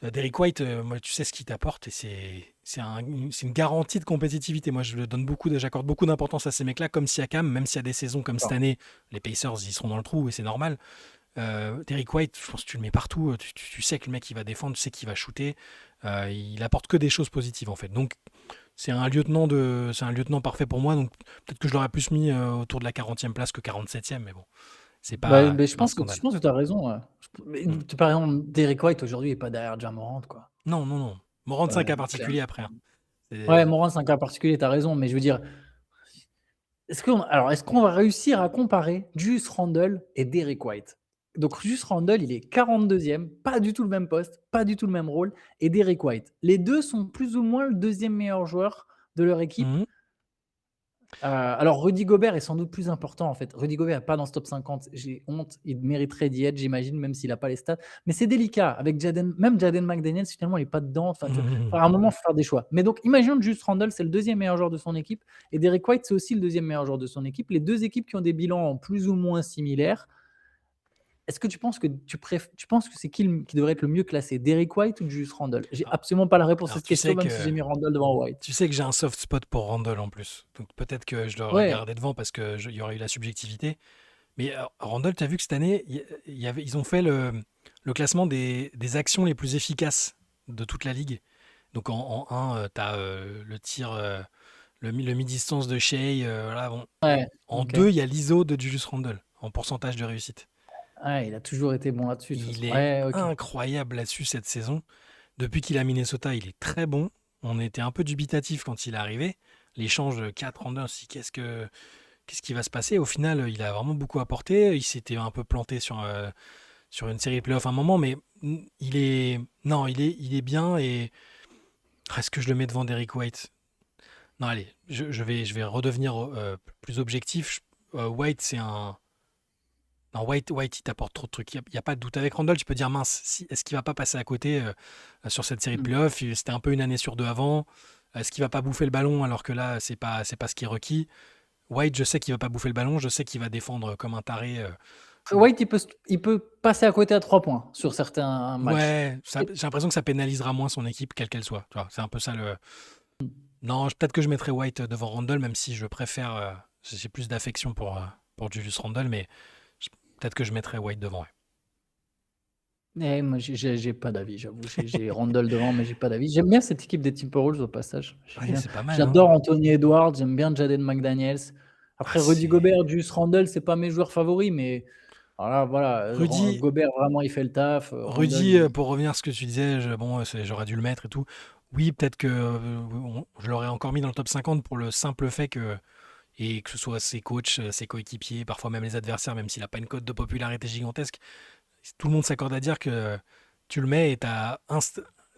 Derrick White, moi, tu sais ce qu'il t'apporte et c'est une garantie de compétitivité. Moi, j'accorde beaucoup d'importance à ces mecs-là, comme Siakam, même s'il y a des saisons comme cette D'accord. année, les Pacers, ils seront dans le trou et c'est normal. Derrick White, je pense que tu le mets partout, tu sais que le mec, il va défendre, tu sais qu'il va shooter. Il apporte que des choses positives, en fait. Donc, c'est un lieutenant parfait pour moi. Donc, peut-être que je l'aurais plus mis autour de la 40e place que 47e, mais bon, Bah, c'est je pas un pense que scandale. tu as raison, ouais. Mais Mm. par exemple, Derrick White aujourd'hui est pas derrière Ja Morant, quoi. Non, non, non. Morant, c'est un Ouais, cas clair. particulier après, hein. Ouais, C'est- Morant, c'est un cas particulier, tu as raison, mais je veux dire, est-ce qu'on va réussir à comparer Julius Randle et Derrick White? Donc Julius Randle, il est 42e, pas du tout le même poste, pas du tout le même rôle, et Derrick White. Les 2 sont plus ou moins le 2e meilleur joueur de leur équipe. Mhm. Alors Rudy Gobert est sans doute plus important en fait. Rudy Gobert n'est pas dans ce top 50, j'ai honte, il mériterait d'y être, j'imagine, même s'il n'a pas les stats. Mais c'est délicat avec même Jaden McDaniels, finalement, il n'est pas dedans. Enfin, à un moment, il faut faire des choix. Mais donc, imaginons juste Randle, c'est le 2e meilleur joueur de son équipe, et Derrick White, c'est aussi le 2e meilleur joueur de son équipe. Les 2 équipes qui ont des bilans plus ou moins similaires. Est-ce que tu penses que tu penses que c'est qui devrait être le mieux classé, Derrick White ou Julius Randle? J'ai Alors, absolument pas la réponse à alors, cette question, même si j'ai mis Randle devant White. tu sais que j'ai un soft spot pour Randall en plus. Donc peut-être que je l'aurais Ouais, gardé devant parce qu'il y aurait eu la subjectivité. Mais Randall, tu as vu que cette année, ils ont fait le classement des actions les plus efficaces de toute la ligue. Donc en 1, tu as le tir, le mi-distance de Shea. Voilà, bon. ouais, En OK. 2, il y a l'ISO de Julius Randle en pourcentage de réussite. Ouais, il a toujours été bon là-dessus, de toute Il façon. est Ouais, OK. incroyable là-dessus cette saison. Depuis qu'il a Minnesota, il est très bon. On était un peu dubitatif quand il est arrivé. L'échange 4 Randle, on s'est dit qu'est-ce qui va se passer? Au final, il a vraiment beaucoup apporté. Il s'était un peu planté sur une série de playoffs à un moment, mais non, il est bien. Et est-ce que je le mets devant Derrick White? Non, allez, je vais redevenir plus objectif. White, c'est un. Non, White, il t'apporte trop de trucs. Il n'y a pas de doute. Avec Randall, tu peux dire, mince, est-ce qu'il va pas passer à côté sur cette série de Mmh. playoffs? C'était un peu une année sur deux avant. Est-ce qu'il va pas bouffer le ballon alors que là, c'est pas ce qui est requis? White, je sais qu'il va pas bouffer le ballon. Je sais qu'il va défendre comme un taré Après, White, il peut passer à côté à 3 points sur certains matchs. Ouais, j'ai l'impression que ça pénalisera moins son équipe, quelle qu'elle soit. Tu vois, c'est un peu ça le. Non, peut-être que je mettrais White devant Randle, même si je préfère. J'ai plus d'affection pour Julius Randle, mais peut-être que je mettrais White devant. Ouais. Moi, j'ai pas d'avis, j'avoue. J'ai Randle devant, mais j'ai pas d'avis. J'aime bien cette équipe des Timberwolves au passage. Ouais, c'est pas mal. J'adore Anthony Edwards, j'aime bien Jaden McDaniels. Après, Rudy Gobert, Julius Randle, c'est pas mes joueurs favoris, mais voilà. Rudy- Gobert, vraiment, il fait le taf. Rudy, Randle, pour revenir à ce que tu disais, j'aurais dû le mettre et tout. Oui, peut-être que je l'aurais encore mis dans le top 50 pour le simple fait et que ce soit ses coachs, ses coéquipiers, parfois même les adversaires, même s'il n'a pas une cote de popularité gigantesque, tout le monde s'accorde à dire que tu le mets et tu as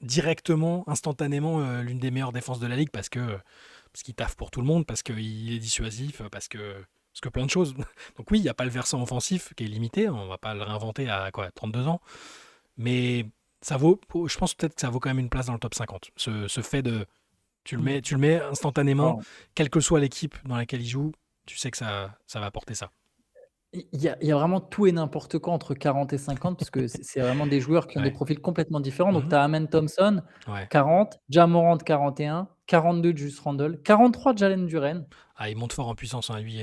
directement, instantanément, l'une des meilleures défenses de la ligue parce qu'il taffe pour tout le monde, parce qu'il est dissuasif, parce que plein de choses. Donc oui, il n'y a pas le versant offensif qui est limité, on ne va pas le réinventer à 32 ans, mais je pense peut-être que ça vaut quand même une place dans le top 50. Ce fait de tu le mets instantanément, quelle que soit l'équipe dans laquelle il joue, tu sais que ça va apporter ça. Il y a vraiment tout et n'importe quoi entre 40 et 50 parce que c'est vraiment des joueurs qui ont des profils complètement différents. Donc, tu as Amen Thompson, 40, Ja Morant, 41, 42 de Julius Randle, 43 de Jalen Duren. Il monte fort en puissance, lui.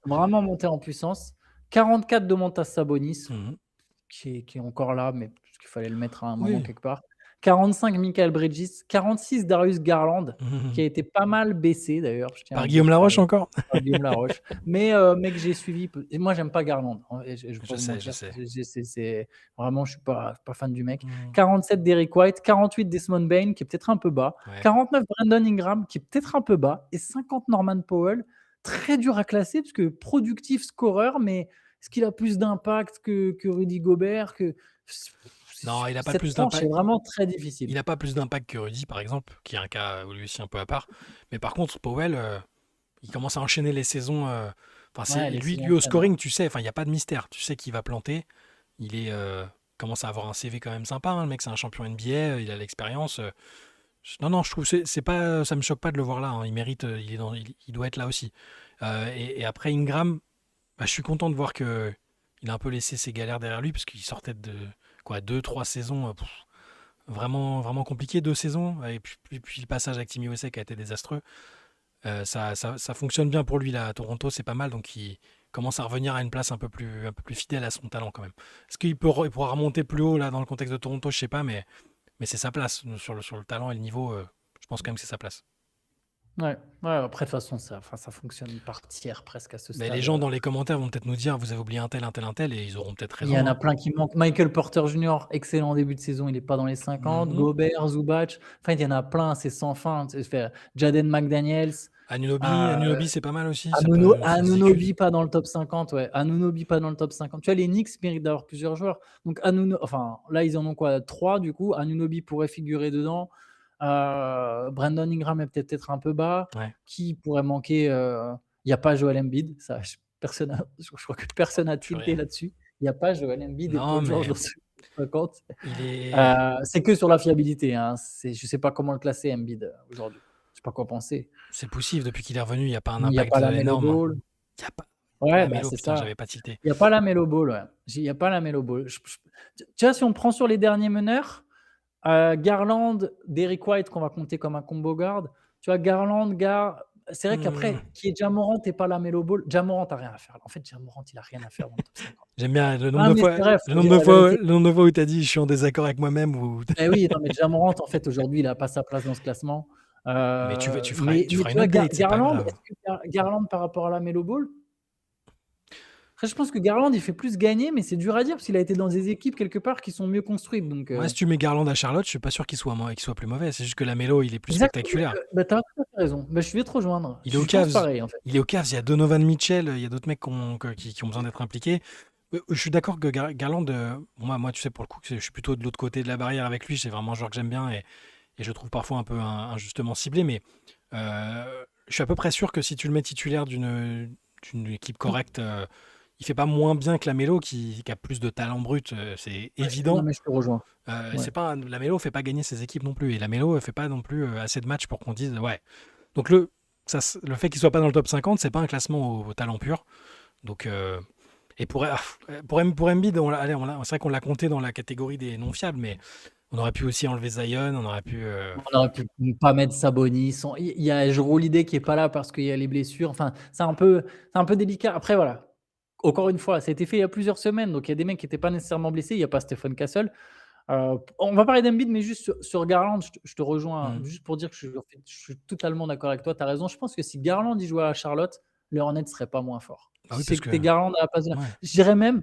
Vraiment monté en puissance. 44 de Montas Sabonis, qui est encore là, mais parce qu'il fallait le mettre à un moment quelque part. 45 Michael Bridges, 46 Darius Garland, qui a été pas mal baissé d'ailleurs. Par Guillaume Laroche encore. Par Guillaume Laroche. Mais mec, j'ai suivi. Et moi, j'aime pas Garland. Je sais. Vraiment, je suis pas fan du mec. 47 Derrick White, 48 Desmond Bane, qui est peut-être un peu bas. 49 Brandon Ingram, qui est peut-être un peu bas. Et 50 Norman Powell, très dur à classer parce que productif scoreur, mais est-ce qu'il a plus d'impact que Rudy Gobert Non, il n'a pas plus d'impact. C'est vraiment très difficile. Il n'a pas plus d'impact que Rudy, par exemple, qui est un cas lui aussi un peu à part. Mais par contre, Powell, il commence à enchaîner les saisons. Lui au scoring, tu sais, il n'y a pas de mystère. Tu sais qu'il va planter. Il commence à avoir un CV quand même sympa. Le mec, c'est un champion NBA. Il a l'expérience. Non, je trouve c'est pas, ça me choque pas de le voir là. Il mérite. Il doit être là aussi. Et après Ingram, je suis content de voir que il a un peu laissé ses galères derrière lui parce qu'il sortait de 2-3 saisons vraiment, vraiment compliquées, 2 saisons, et puis le passage avec Team USA qui a été désastreux. Ça fonctionne bien pour lui là à Toronto, c'est pas mal, donc il commence à revenir à une place un peu plus fidèle à son talent quand même. Est-ce qu'il pourra remonter plus haut là dans le contexte de Toronto, je sais pas, mais c'est sa place sur le talent et le niveau. Je pense quand même que c'est sa place. Ouais, après de toute façon ça fonctionne par tiers presque à ce stade. Mais les gens dans les commentaires vont peut-être nous dire vous avez oublié un tel, et ils auront peut-être raison. Il y en a plein qui manquent. Michael Porter Jr., excellent début de saison, il n'est pas dans les 50. Gobert, Zubac, il y en a plein, c'est sans fin. Jaden McDaniels. Anunoby, c'est pas mal aussi. Anunoby pas dans le top 50, ouais. Anunoby pas dans le top 50. Tu vois, les Knicks méritent d'avoir plusieurs joueurs. Donc là ils en ont 3 du coup. Anunoby pourrait figurer dedans. Brandon Ingram est peut-être un peu bas. Qui pourrait manquer Il n'y a pas Joel Embiid. Ça, je crois que personne n'a tilté là-dessus. Il n'y a pas Joel Embiid et Paul George dans ce 50. C'est que sur la fiabilité. Je ne sais pas comment le classer Embiid aujourd'hui. Je ne sais pas quoi penser. C'est poussif. Depuis qu'il est revenu, il n'y a pas un impact énorme. Il n'y a pas c'est ça. J'avais pas tilté. Il n'y a pas la Melo Ball. Il n'y a pas la Melo Ball. Tu vois, si on prend sur les derniers meneurs, Garland, Derrick White qu'on va compter comme un combo guard. Tu vois, Garland, c'est vrai qu'après, qui est Ja Morant et pas la Melo Ball, Ja Morant n'a rien à faire. En fait, Ja Morant, il n'a rien à faire dans le top 50. J'aime bien le nombre de fois où tu as dit je suis en désaccord avec moi-même. Oui, non, mais Ja Morant, en fait, aujourd'hui, il n'a pas sa place dans ce classement. Mais tu feras une update. Garland par rapport à la Melo Ball. Après, je pense que Garland, il fait plus gagner, mais c'est dur à dire parce qu'il a été dans des équipes quelque part qui sont mieux construites. Donc, si tu mets Garland à Charlotte, je suis pas sûr qu'il soit plus mauvais. C'est juste que la Melo, il est plus spectaculaire. T'as tout à fait raison. Je vais te rejoindre. Il est au Cavs. Pareil, en fait. Il est au Cavs. Il y a Donovan Mitchell. Il y a d'autres mecs qui ont besoin d'être impliqués. Je suis d'accord que Garland, moi, tu sais, pour le coup, je suis plutôt de l'autre côté de la barrière avec lui. C'est vraiment un joueur que j'aime bien et je trouve parfois un peu injustement ciblé. Mais je suis à peu près sûr que si tu le mets titulaire d'une équipe correcte. Il fait pas moins bien que la Melo qui a plus de talent brut, c'est évident. Non, mais je te rejoins. La Melo fait pas gagner ses équipes non plus et la Melo fait pas non plus assez de matchs pour qu'on dise ouais. Donc le fait qu'il soit pas dans le top 50, c'est pas un classement au talent pur. Donc Et pour Embiid, allez, c'est vrai qu'on l'a compté dans la catégorie des non fiables, mais on aurait pu aussi enlever Zion, on aurait pu. On aurait pu ne pas mettre Sabonis. Il y a Jrue Holiday qui est pas là parce qu'il y a les blessures. Enfin, c'est un peu délicat. Après, voilà. Encore une fois, ça a été fait il y a plusieurs semaines, donc il y a des mecs qui n'étaient pas nécessairement blessés. Il n'y a pas Stephen Castle. On va parler d'Embiid, mais juste sur Garland, je te rejoins juste pour dire que je suis totalement d'accord avec toi. Tu as raison. Je pense que si Garland y jouait à Charlotte, le Hornets ne serait pas moins fort. Ah Si oui, c'est parce que que. t'es Garland à la place de Ouais. je dirais même,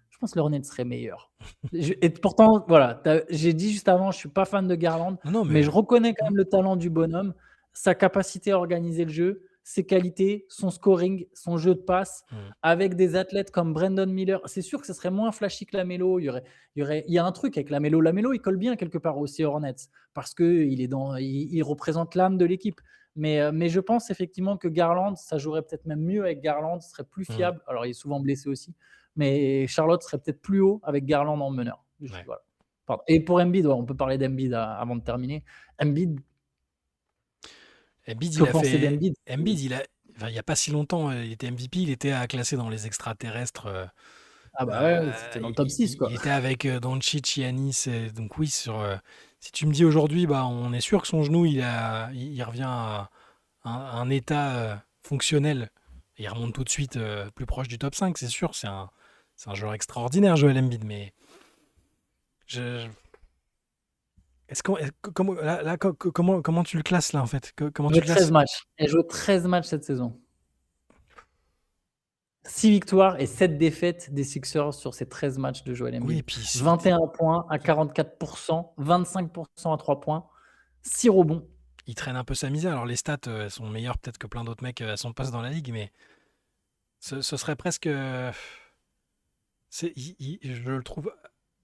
je pense que le Hornets serait meilleur. Et pourtant, voilà, j'ai dit juste avant, je suis pas fan de Garland, Non, mais mais. je reconnais quand même le talent du bonhomme, sa capacité à organiser le jeu, ses qualités, son scoring, son jeu de passe, avec des athlètes comme Brandon Miller. C'est sûr que ce serait moins flashy que Lamelo. Il y a un truc avec Lamelo. Lamelo, il colle bien quelque part aussi aux Hornets parce qu'il représente l'âme de l'équipe. Mais je pense effectivement que Garland, ça jouerait peut-être même mieux avec Garland, ce serait plus fiable. Alors, il est souvent blessé aussi. Mais Charlotte serait peut-être plus haut avec Garland en meneur. Ouais. Voilà. Pardon. Et pour Embiid, on peut parler d'Embiid avant de terminer. Embiid, Embiid, que penser d'Embiid il n'y a pas si longtemps, il était MVP, il était à classer dans les extraterrestres. Ah bah ouais, c'était dans le top 6, quoi. Il était avec Doncic, Giannis. Donc oui, si tu me dis aujourd'hui, bah, on est sûr que son genou, il revient à un état fonctionnel. Et il remonte tout de suite plus proche du top 5, c'est sûr. C'est un joueur extraordinaire, Joel Embiid. Mais comment tu le classes là, en fait? Comment tu le 13 classes? matchs. Elle joue 13 matchs cette saison. 6 victoires et 7 défaites des Sixers sur ces 13 matchs de Joel Embiid. Oui, puis 21 points à 44%, 25% à 3 points, 6 rebonds. il traîne un peu sa misère. Alors les stats elles sont meilleures peut-être que plein d'autres mecs à son poste dans la ligue, mais ce serait presque... je le trouve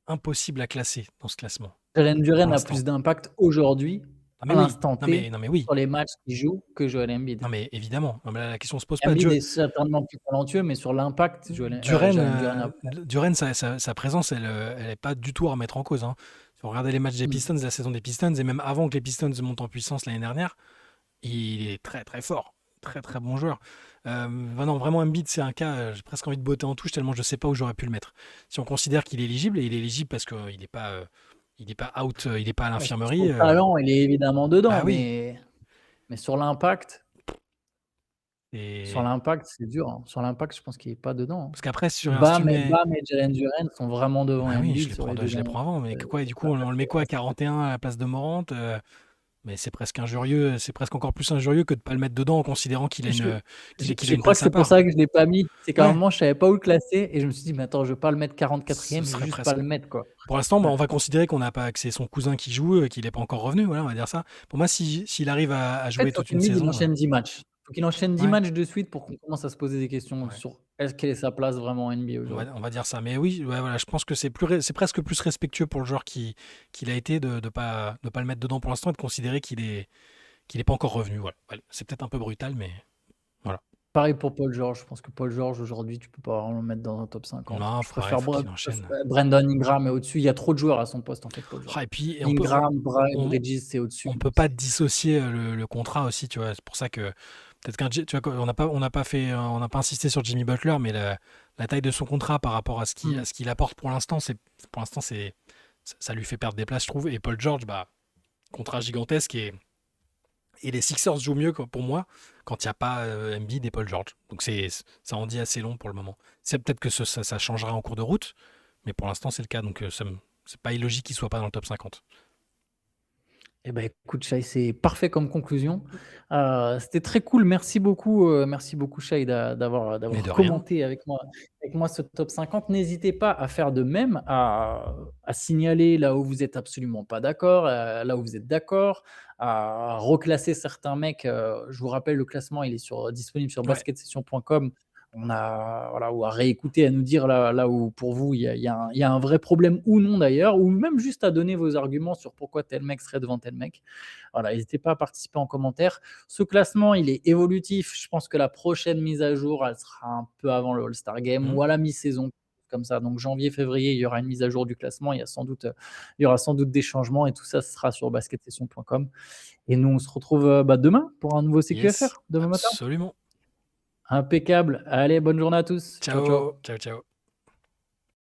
impossible à classer dans ce classement. Jalen Duren a l'instant. plus d'impact aujourd'hui, Ah, mais à oui. l'instant T, Non, mais oui. sur les matchs qu'il joue que Joel Embiid. Non, mais évidemment. Non, mais là, la question se pose pas. Embiid est certainement plus talentueux, mais sur l'impact, Jalen Duren a Duren, sa présence, elle n'est pas du tout à remettre en cause. Hein. Si on regardait les matchs des Pistons, la saison des Pistons, et même avant que les Pistons montent en puissance l'année dernière, il est très très fort. Très très bon joueur. Non, vraiment, Embiid, c'est un cas, j'ai presque envie de botter en touche tellement je ne sais pas où j'aurais pu le mettre. Si on considère qu'il est éligible, et il est éligible parce qu'il n'est pas, out, il n'est pas à l'infirmerie. Son talent, il est évidemment dedans, Bah oui. mais sur l'impact, Et... c'est dur. Hein. Sur l'impact, je pense qu'il n'est pas dedans. Hein. Parce qu'après, sur Bam et Jalen Duren sont vraiment devant Ah oui, Embiid. je les prends avant. Mais quoi, et du coup, on le met quoi à 41 à la place de Morant mais c'est presque injurieux, c'est presque encore plus injurieux que de ne pas le mettre dedans en considérant qu'il a une Je crois que c'est pour ça que je ne l'ai pas mis. C'est qu'à un moment, je ne savais pas où le classer et je me suis dit, mais attends, je ne vais pas le mettre 44e, je vais juste pas le mettre. Quoi. Pour l'instant, on va considérer qu'on n'a pas que c'est son cousin qui joue, qu'il n'est pas encore revenu. Voilà, on va dire ça. Pour moi, s'il arrive à jouer toute une saison. Il enchaîne 10 matchs. Il faut qu'il enchaîne 10 matchs de suite pour qu'on commence à se poser des questions sur quelle est sa place vraiment en NBA aujourd'hui. On va dire ça. Mais oui, voilà, je pense que c'est presque plus respectueux pour le joueur qu'il a été de ne pas le mettre dedans pour l'instant et de considérer qu'il n'est pas encore revenu. Voilà. C'est peut-être un peu brutal, mais voilà. Pareil pour Paul George. Je pense que Paul George, aujourd'hui, tu ne peux pas vraiment le mettre dans un top 50. Non, je préfère qu'il Brandon Ingram est au-dessus. Il y a trop de joueurs à son poste, en fait, Paul George. Et puis, Ingram, Bridges, c'est au-dessus. On ne peut pas dissocier le contrat aussi, tu vois. C'est pour ça que peut-être tu vois, on n'a pas insisté sur Jimmy Butler, mais la taille de son contrat par rapport à ce qu'il apporte pour l'instant, ça lui fait perdre des places, je trouve. Et Paul George, contrat gigantesque et les Sixers jouent mieux pour moi quand il n'y a pas Embiid et Paul George. Donc ça en dit assez long pour le moment. C'est peut-être que ça changera en cours de route, mais pour l'instant c'est le cas. Donc c'est pas illogique qu'il soit pas dans le top 50. Eh ben, écoute, Shai, c'est parfait comme conclusion. C'était très cool. Merci beaucoup, Shai, d'avoir commenté avec moi ce top 50. N'hésitez pas à faire de même, à signaler là où vous êtes absolument pas d'accord, là où vous êtes d'accord, à reclasser certains mecs. Je vous rappelle, le classement, il est disponible sur basketsession.com. Ou à réécouter, à nous dire là où pour vous il y a un vrai problème ou non d'ailleurs, ou même juste à donner vos arguments sur pourquoi tel mec serait devant tel mec. Voilà, n'hésitez pas à participer en commentaire. Ce classement, il est évolutif. Je pense que la prochaine mise à jour, elle sera un peu avant le All-Star Game ou à la mi-saison, comme ça. Donc janvier, février, il y aura une mise à jour du classement. Il y aura sans doute des changements et tout ça sera sur basketsession.com. Et nous, on se retrouve demain pour un nouveau CQFR, demain matin. Absolument. Impeccable. Allez, bonne journée à tous. Ciao, ciao. Ciao, ciao, ciao.